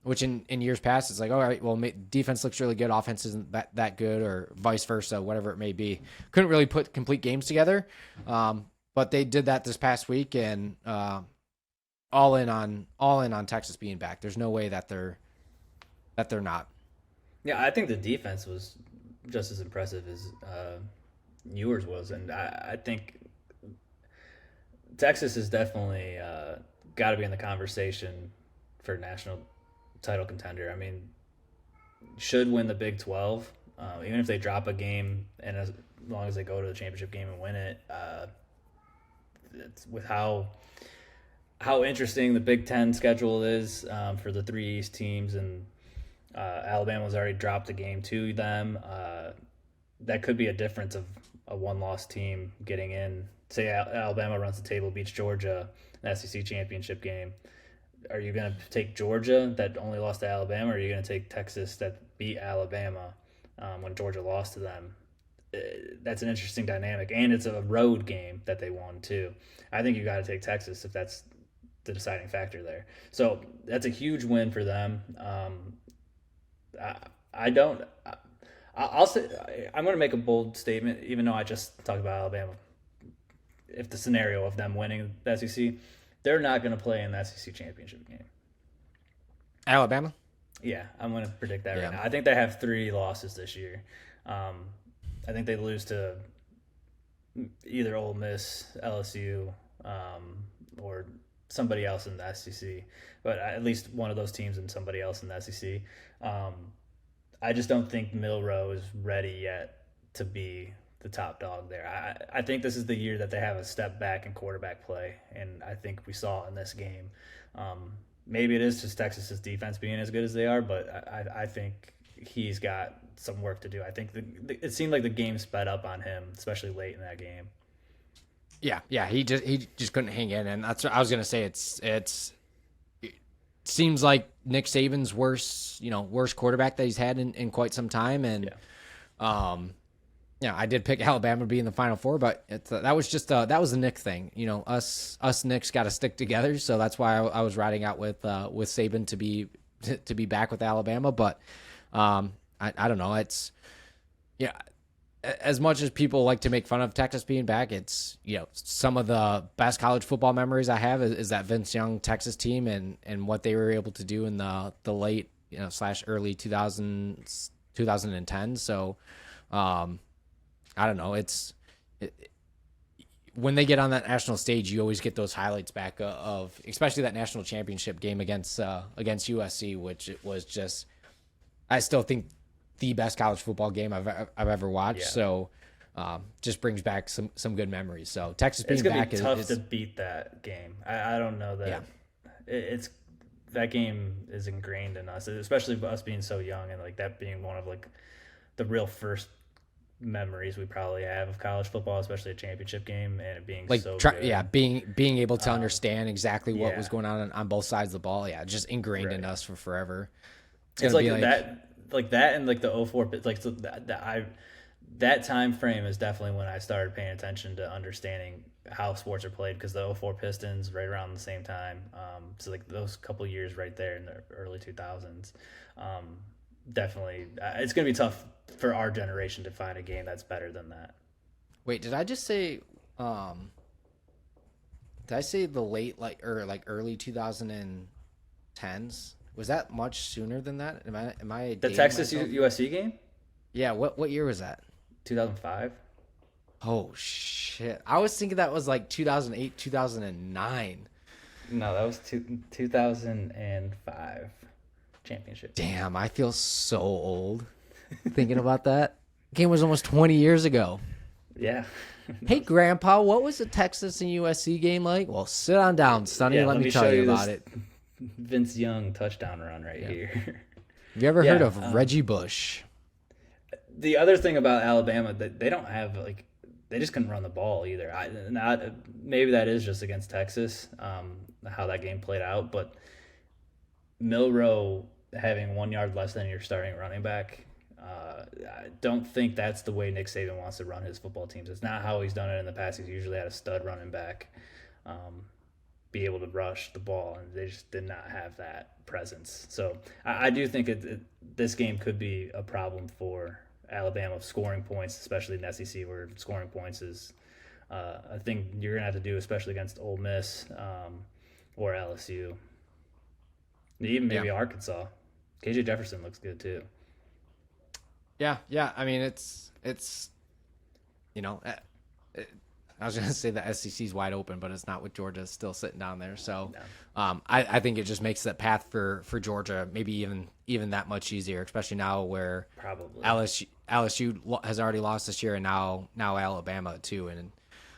Which in years past, it's like, all right, well, defense looks really good, offense isn't that good, or vice versa, whatever it may be. Couldn't really put complete games together, but they did that this past week, and all in on Texas being back. There's no way that they're not. Yeah, I think the defense was just as impressive as Ewers was, and I think Texas is definitely got to be in the conversation for national title contender. I mean, should win the Big 12, even if they drop a game, and as long as they go to the championship game and win it. It's with how interesting the Big 10 schedule is for the 3 East teams, and Alabama's already dropped a game to them. That could be a difference of a 1-loss team getting in. Say Alabama runs the table, beats Georgia, an SEC championship game. Are you going to take Georgia that only lost to Alabama, or are you going to take Texas that beat Alabama when Georgia lost to them? That's an interesting dynamic, and it's a road game that they won too. I think you got to take Texas if that's the deciding factor there. So that's a huge win for them. I'll say I'm going to make a bold statement, even though I just talked about Alabama. If the scenario of them winning the SEC, they're not going to play in the SEC championship game. Alabama? Yeah, I'm going to predict that right now. I think they have 3 losses this year. I think they lose to either Ole Miss, LSU, or somebody else in the SEC. But at least one of those teams and somebody else in the SEC. I just don't think Milroe is ready yet to be the top dog there. I think this is the year that they have a step back in quarterback play, and I think we saw in this game. Maybe it is just Texas's defense being as good as they are, but I think he's got some work to do. I think it seemed like the game sped up on him, especially late in that game. Yeah, he just couldn't hang in, and that's what I was gonna say. It seems like Nick Saban's worst quarterback that he's had in quite some time, and Yeah, I did pick Alabama to be in the Final Four, but that was just that was a Nick thing. You know, us Knicks got to stick together, so that's why I was riding out with Saban to be back with Alabama. But I don't know. It's yeah, as much as people like to make fun of Texas being back, it's some of the best college football memories I have is that Vince Young Texas team and what they were able to do in the late slash early 2010. So. I don't know. When they get on that national stage, you always get those highlights back of especially that national championship game against USC, which it was just I still think the best college football game I've ever watched. Yeah. So just brings back some good memories. So Texas being It's gonna back be tough to beat that game. I don't know that it's that game is ingrained in us, especially us being so young and like that being one of like the real first memories we probably have of college football, especially a championship game, and it being like so good. being able to understand exactly what yeah. was going on both sides of the ball. Yeah, just ingrained in us for forever. It's like that and like the 04 like so that time frame is definitely when I started paying attention to understanding how sports are played, because the 04 Pistons right around the same time, so like those couple years right there in the early 2000s, definitely it's gonna be tough for our generation to find a game that's better than that. Wait, did I just say did I say the late like early 2010s? Was that much sooner than that? Am I The dating Texas myself? USC game, Yeah, what year was that? 2005. Oh shit. I was thinking that was like 2008, 2009. No, that was 2005 championship. Damn, I feel so old thinking about that. Game was almost 20 years ago. Yeah. Hey, Grandpa, what was the Texas and USC game like? Well, sit on down, Sonny. Yeah, let me tell show you you about this it. Vince Young touchdown run right here. Have you ever Yeah, heard of Reggie Bush? The other thing about Alabama, that they don't have like they just couldn't run the ball either. Maybe that is just against Texas, how that game played out. But Milroe having 1 yard less than your starting running back, I don't think that's the way Nick Saban wants to run his football teams. It's not how he's done it in the past. He's usually had a stud running back, be able to rush the ball, and they just did not have that presence. So I do think this game could be a problem for Alabama scoring points, especially in the SEC where scoring points is a thing you're going to have to do, especially against Ole Miss or LSU. Even maybe Arkansas. KJ Jefferson looks good too. Yeah. I mean, it's I was going to say the SEC's wide open, but it's not with Georgia still sitting down there. So I think it just makes that path for Georgia maybe even that much easier, especially now where Probably LSU has already lost this year, and now Alabama too. And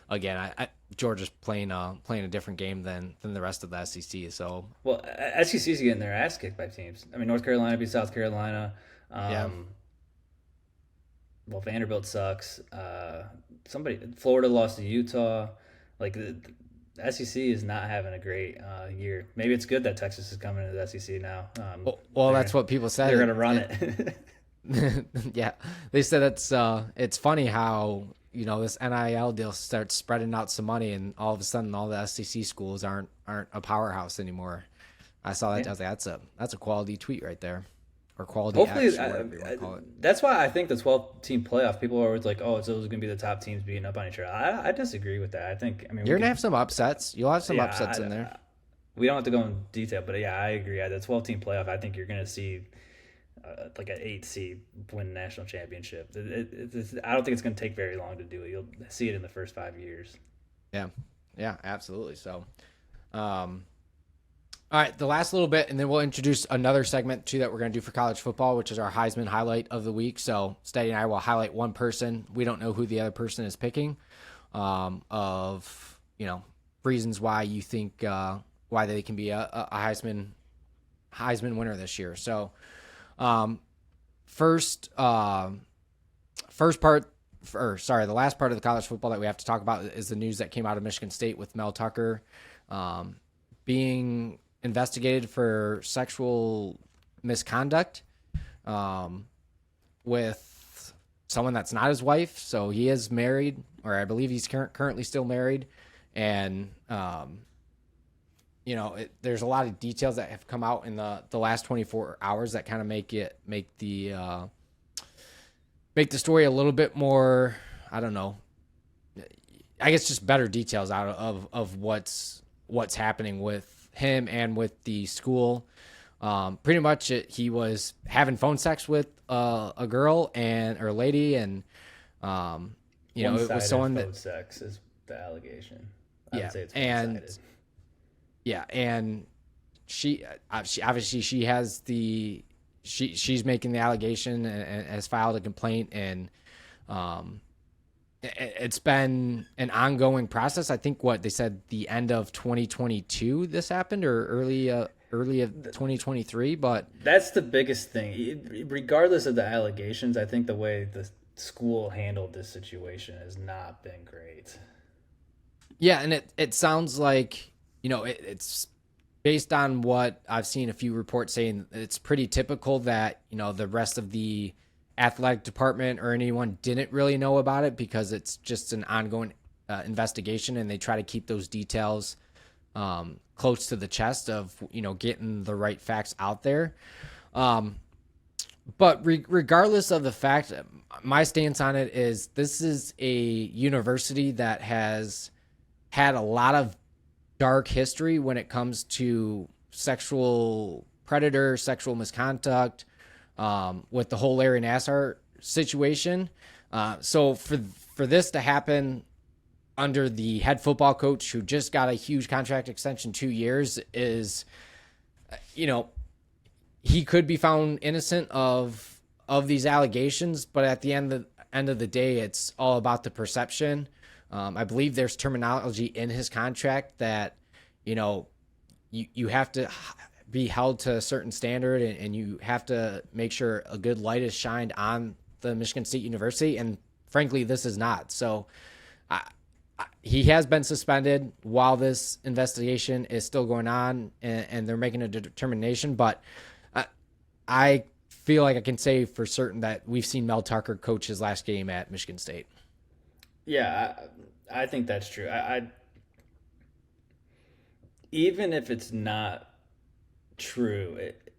again, Georgia's playing a different game than the rest of the SEC. So SEC's getting their ass kicked by teams. I mean, North Carolina beat South Carolina. Well, Vanderbilt sucks. Florida lost to Utah. Like the SEC is not having a great year. Maybe it's good that Texas is coming into the SEC now. That's what people said. They're going to run it. Yeah, they said it's funny how this NIL deal starts spreading out some money, and all of a sudden all the SEC schools aren't a powerhouse anymore. I saw that. Yeah. I was like, that's a quality tweet right there. Or quality. Hopefully, X, whatever you want to call it. That's why I think the 12-team playoff. People are always like, "Oh, it's always going to be the top teams beating up on each other." I disagree with that. I mean, you're going to have some upsets. You'll have some upsets in there. We don't have to go in detail, but yeah, I agree. The 12-team playoff. I think you're going to see like an 8 seed win the national championship. I don't think it's going to take very long to do it. You'll see it in the first 5 years. Yeah, absolutely. So, all right, the last little bit, and then we'll introduce another segment, too, that we're going to do for college football, which is our Heisman highlight of the week. So Steady and I will highlight one person. We don't know who the other person is picking, of reasons why you think why they can be a Heisman winner this year. So the last part of the college football that we have to talk about is the news that came out of Michigan State with Mel Tucker being investigated for sexual misconduct with someone that's not his wife. So he is married, or I believe he's currently still married. And, there's a lot of details that have come out in the last 24 hours that kind of make the story a little bit more, I don't know, I guess just better details out of what's happening with him and with the school. Pretty much he was having phone sex with a girl or a lady, and it was One-sided someone phone that, sex is the allegation. I yeah, would say it's and one-sided. yeah, and she obviously she has she's making the allegation and has filed a complaint, and um, it's been an ongoing process. I think what they said the end of 2022 this happened, or early of 2023, but That's the biggest thing. Regardless of the allegations, I think the way the school handled this situation has not been great. yeah, and it sounds like it's based on what I've seen a few reports saying it's pretty typical that the rest of the athletic department or anyone didn't really know about it because it's just an ongoing investigation, and they try to keep those details close to the chest of getting the right facts out there. But regardless of the fact, my stance on it is this is a university that has had a lot of dark history when it comes to sexual predator, sexual misconduct, with the whole Larry Nassar situation. So for this to happen under the head football coach who just got a huge contract extension, 2 years, is, he could be found innocent of these allegations, but at the end of the day, it's all about the perception. I believe there's terminology in his contract that, you have to be held to a certain standard, and you have to make sure a good light is shined on the Michigan State University. And frankly, this is not. So he has been suspended while this investigation is still going on, and they're making a determination. But I feel like I can say for certain that we've seen Mel Tucker coach his last game at Michigan State. Yeah, I think that's true. Even if it's not true, it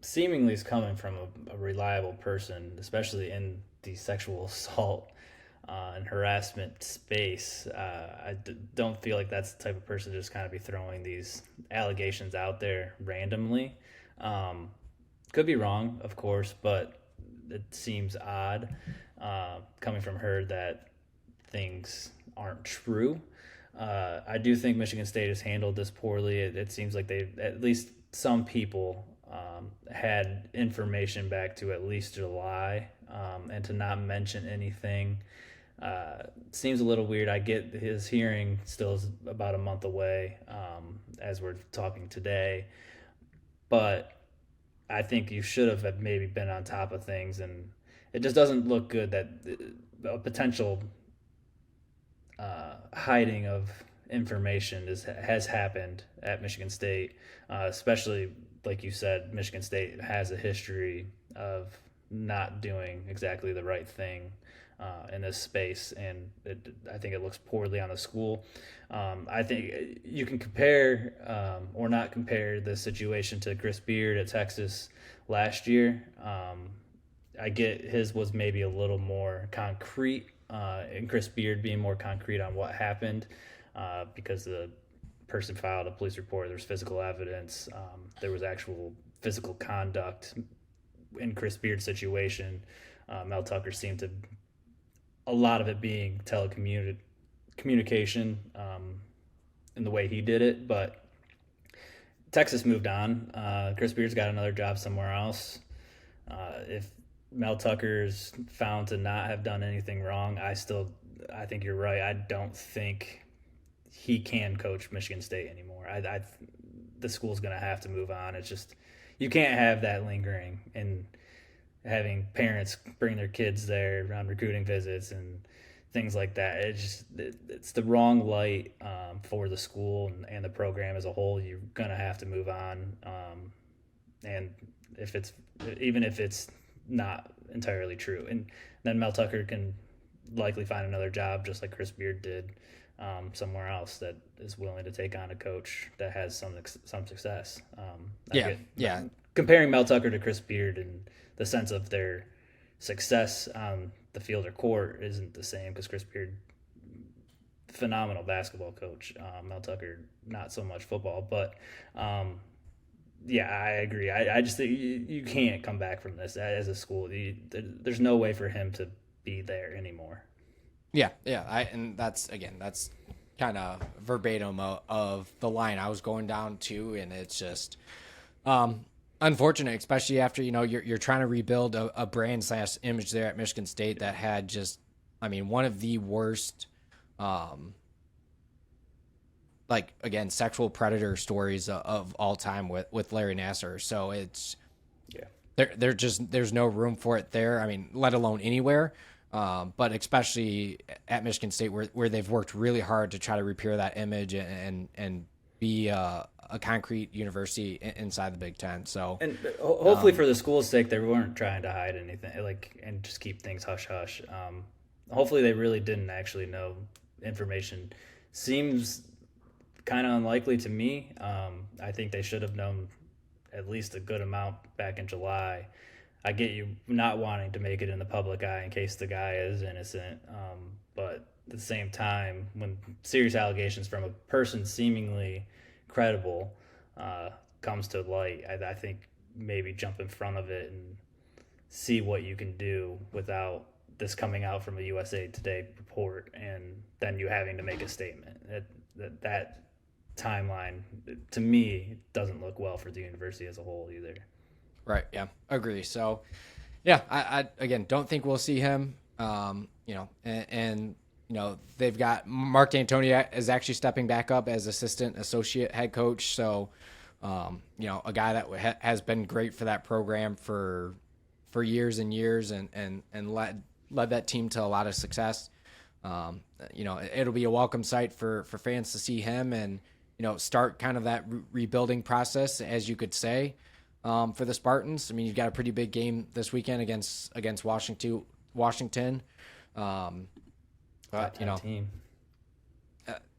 seemingly is coming from a reliable person, especially in the sexual assault and harassment space. Don't feel like that's the type of person to just kind of be throwing these allegations out there randomly. Could be wrong, of course, but it seems odd coming from her that things aren't true. I do think Michigan State has handled this poorly. It seems like they've, at least some people, had information back to at least July, and to not mention anything seems a little weird. I get his hearing still is about a month away, as we're talking today, but I think you should have maybe been on top of things, and it just doesn't look good that a potential hiding of information has happened at Michigan State, especially like you said, Michigan State has a history of not doing exactly the right thing in this space, and I think it looks poorly on the school. I think you can compare or not compare the situation to Chris Beard at Texas last year. I get his was maybe a little more concrete, and Chris Beard being more concrete on what happened, because the person filed a police report. There was physical evidence. There was actual physical conduct in Chris Beard's situation. Mel Tucker seemed to, a lot of it being communication in the way he did it, but Texas moved on. Chris Beard's got another job somewhere else. If Mel Tucker's found to not have done anything wrong, I think you're right. I don't think he can coach Michigan State anymore. The school's going to have to move on. It's just, you can't have that lingering and having parents bring their kids there on recruiting visits and things like that. It's the wrong light for the school and the program as a whole. You're going to have to move on. And even if it's not entirely true. And then Mel Tucker can likely find another job, just like Chris Beard did, somewhere else that is willing to take on a coach that has some success. Yeah. Comparing Mel Tucker to Chris Beard in the sense of their success on the field or court isn't the same, because Chris Beard, phenomenal basketball coach. Mel Tucker, not so much football, but yeah, I agree. I just think you can't come back from this as a school. There's no way for him to be there anymore. Yeah. And that's kind of verbatim of the line I was going down to, and it's just unfortunate, especially after you're trying to rebuild a brand / image there at Michigan State that had just, one of the worst, sexual predator stories of all time with Larry Nassar. So it's there's no room for it there. Let alone anywhere. But especially at Michigan State, where they've worked really hard to try to repair that image and be a concrete university inside the Big Ten. So, and hopefully for the school's sake, they weren't trying to hide anything, and just keep things hush hush. Hopefully they really didn't actually know information. Seems kind of unlikely to me. I think they should have known at least a good amount back in July. I get you not wanting to make it in the public eye in case the guy is innocent, but at the same time, when serious allegations from a person seemingly credible comes to light, I think maybe jump in front of it and see what you can do without this coming out from a USA Today report and then you having to make a statement. That timeline, to me, doesn't look well for the university as a whole either. Right. Yeah. Agree. So, yeah, I again don't think we'll see him. They've got Mark D'Antonio is actually stepping back up as associate head coach. So, a guy that has been great for that program for years and years and led that team to a lot of success. It'll be a welcome sight for fans to see him and start kind of that rebuilding process, as you could say. For the Spartans, you've got a pretty big game this weekend against Washington. But team.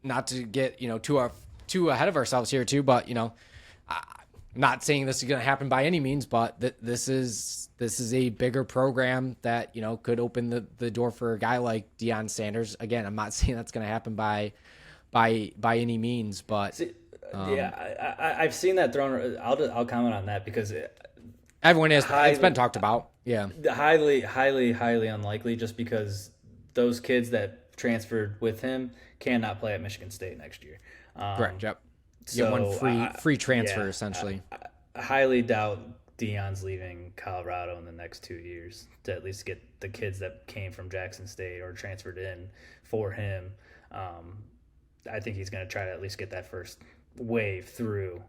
Not to get too ahead of ourselves here too, but I'm not saying this is going to happen by any means, but this is a bigger program that could open the door for a guy like Deion Sanders. Again, I'm not saying that's going to happen by any means, but. I've seen that thrown. I'll comment on that because everyone is. It's been talked about. Yeah, highly, highly, highly unlikely. Just because those kids that transferred with him cannot play at Michigan State next year. Correct. Yep. You get one free transfer essentially. I highly doubt Deion's leaving Colorado in the next 2 years to at least get the kids that came from Jackson State or transferred in for him. I think he's going to try to at least get that first wave through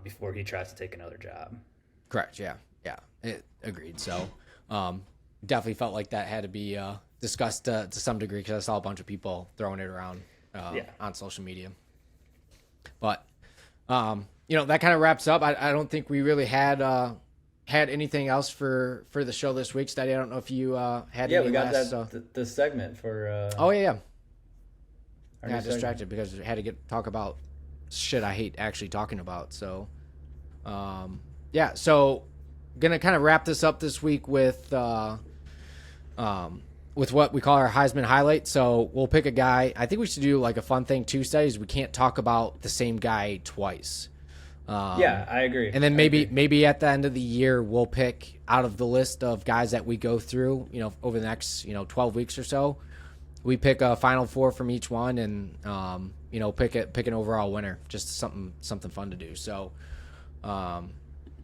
before he tries to take another job. Correct. Yeah. Agreed. So definitely felt like that had to be discussed to some degree because I saw a bunch of people throwing it around on social media. But that kind of wraps up. I don't think we really had anything else for the show this week. Steady, I don't know if you had. Yeah, we got the segment for. Oh yeah. I got distracted because I had to talk about shit I hate actually talking about. So, so gonna kind of wrap this up this week with what we call our Heisman highlight. So we'll pick a guy. I think we should do like a fun thing too, studies. We can't talk about the same guy twice. I agree. And then maybe at the end of the year, we'll pick out of the list of guys that we go through, over the next, 12 weeks or so. We pick a Final Four from each one, and pick an overall winner. Just something fun to do. So,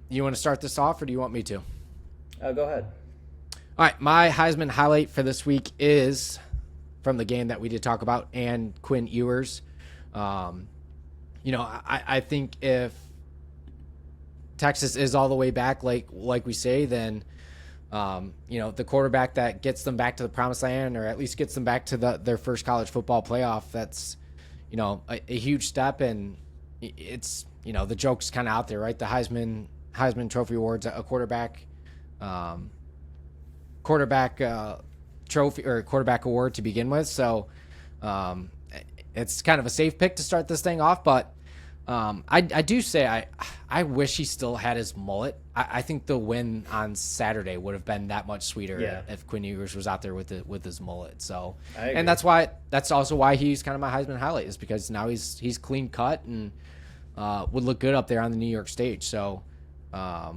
you want to start this off, or do you want me to? Go ahead. All right, my Heisman highlight for this week is from the game that we did talk about, and Quinn Ewers. I think if Texas is all the way back, like we say, then. The quarterback that gets them back to the promised land, or at least gets them back to their first college football playoff, that's, a huge step. And it's, the joke's kind of out there, right? The Heisman Trophy awards, a quarterback, quarterback trophy or quarterback award to begin with. So um, it's kind of a safe pick to start this thing off. But I do say I wish he still had his mullet. I think the win on Saturday would have been that much sweeter if Quinn Ewers was out there with his mullet. So and that's also why he's kind of my Heisman highlight, is because now he's clean cut and would look good up there on the New York stage. So I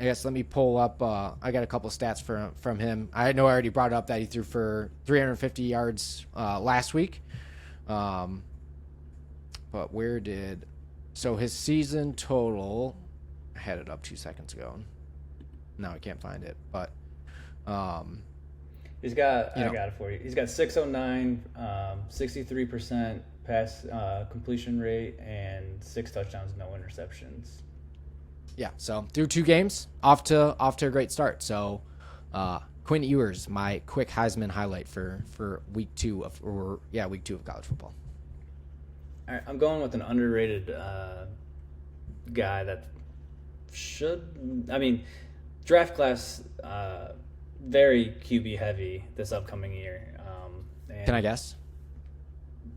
guess let me pull up. I got a couple stats from him. I know I already brought up that he threw for 350 yards last week. But so his season total, I had it up 2 seconds ago. Now I can't find it, but he's got, I got it for you. He's got 609, 63% pass completion rate, and 6 touchdowns, no interceptions. Yeah, so through 2 games, off to a great start. So Quinn Ewers, my quick Heisman highlight for week 2 of college football. All right, I'm going with an underrated guy that draft class very QB heavy this upcoming year. Can I guess?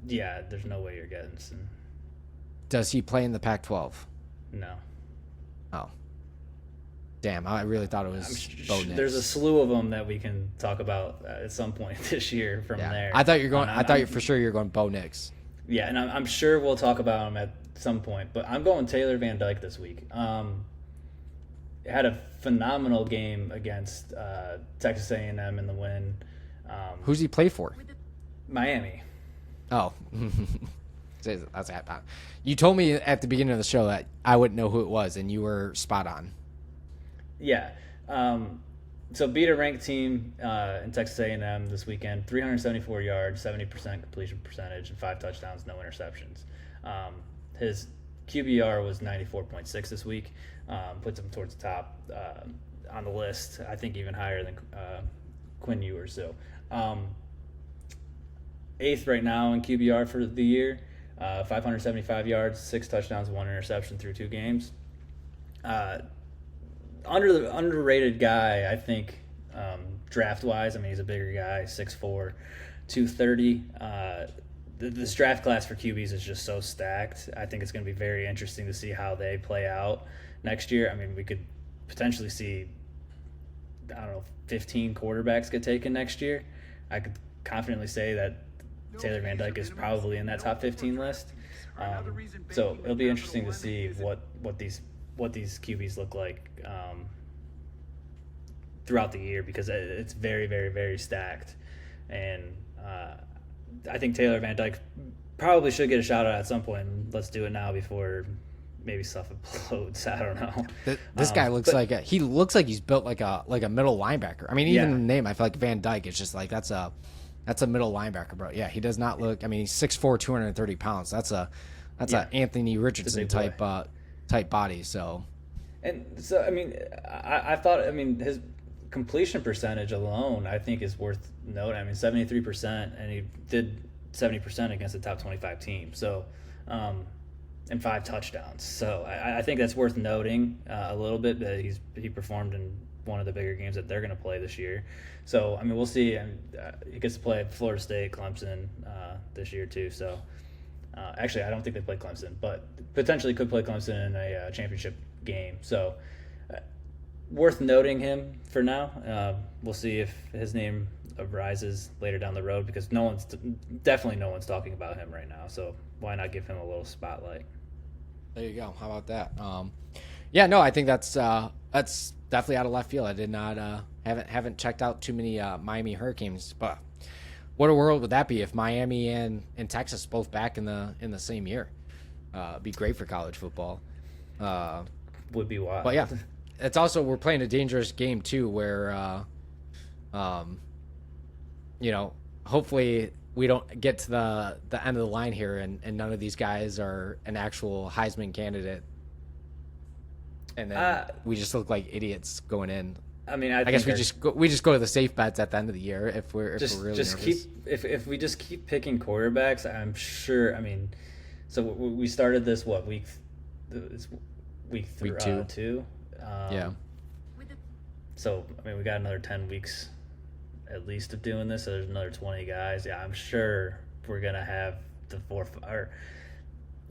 Yeah, there's no way you're getting. Does he play in the Pac-12? No. Oh. Damn, I really thought it was Bo Nix. There's a slew of them that we can talk about at some point this year from there. I thought you're for sure you're going Bo Nix. Yeah, and I'm sure we'll talk about him at some point, but I'm going Taylor Van Dyke this week. Had a phenomenal game against Texas A&M in the win. Who's he play for? Miami. Oh. You told me at the beginning of the show that I wouldn't know who it was, and you were spot on. Yeah. So beat a ranked team in Texas A&M this weekend, 374 yards, 70% completion percentage, and 5 touchdowns, no interceptions. His QBR was 94.6 this week, puts him towards the top on the list, I think even higher than Quinn Ewers. So 8th right now in QBR for the year, 575 yards, 6 touchdowns, 1 interception through 2 games. Underrated guy, I think, draft-wise. I mean, he's a bigger guy, 6'4", 230. This draft class for QBs is just so stacked. I think it's going to be very interesting to see how they play out next year. I mean, we could potentially see, 15 quarterbacks get taken next year. I could confidently say that Taylor Van Dyke is probably in that top 15 list. So it'll be interesting to see what these QBs look like throughout the year, because it's very, very, very stacked. And I think Taylor Van Dyke probably should get a shout out at some point. Let's do it now before maybe stuff implodes. I don't know. This guy looks like he's built like a middle linebacker. I mean, even the name, I feel like Van Dyke is just like that's a middle linebacker, bro. Yeah, he does not look. I mean, he's 6'4", 230 pounds. That's a Anthony Richardson type body. So, and so I mean, I thought his completion percentage alone, I think, is worth noting. I mean, 73%, and he did 70% against the top 25 team. So, and 5 touchdowns. So I think that's worth noting a little bit, that he performed in one of the bigger games that they're going to play this year. So, I mean, we'll see. He gets to play Florida State, Clemson this year too. So, actually, I don't think they play Clemson, but potentially could play Clemson in a championship game. So, worth noting him for now. We'll see if his name arises later down the road, because no one's talking about him right now. So why not give him a little spotlight? There you go. How about that? I think that's definitely out of left field. I did not haven't checked out too many Miami Hurricanes, but what a world would that be if Miami and Texas both back in the same year? It'd be great for college football. Would be wild. But yeah, it's also, we're playing a dangerous game too, where hopefully we don't get to the end of the line here and none of these guys are an actual Heisman candidate, and then we just look like idiots going in. I mean, I guess we just go to the safe bets at the end of the year if we're really nervous. If we just keep picking quarterbacks, I'm sure. I mean, so we started this week 2. Yeah. So I mean, we got another 10 weeks at least of doing this. So there's another 20 guys. Yeah, I'm sure we're gonna have the four, or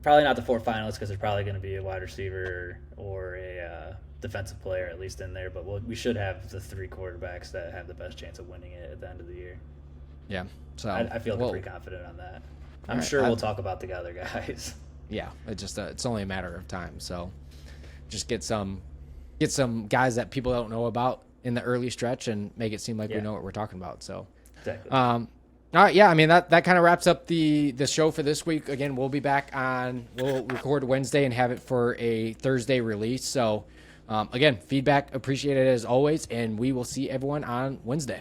probably not the four finalists because there's probably going to be a wide receiver or a defensive player at least in there. But we should have the three quarterbacks that have the best chance of winning it at the end of the year. Yeah. So I feel pretty confident on that. I'm right, sure we'll talk about the other guys. Yeah, it's only a matter of time. So just get some guys that people don't know about in the early stretch and make it seem like we know what we're talking about. So exactly. All right, yeah, I mean that kind of wraps up the show for this week. Again, we'll be back we'll record Wednesday and have it for a Thursday release. So again, feedback appreciated as always, and we will see everyone on Wednesday.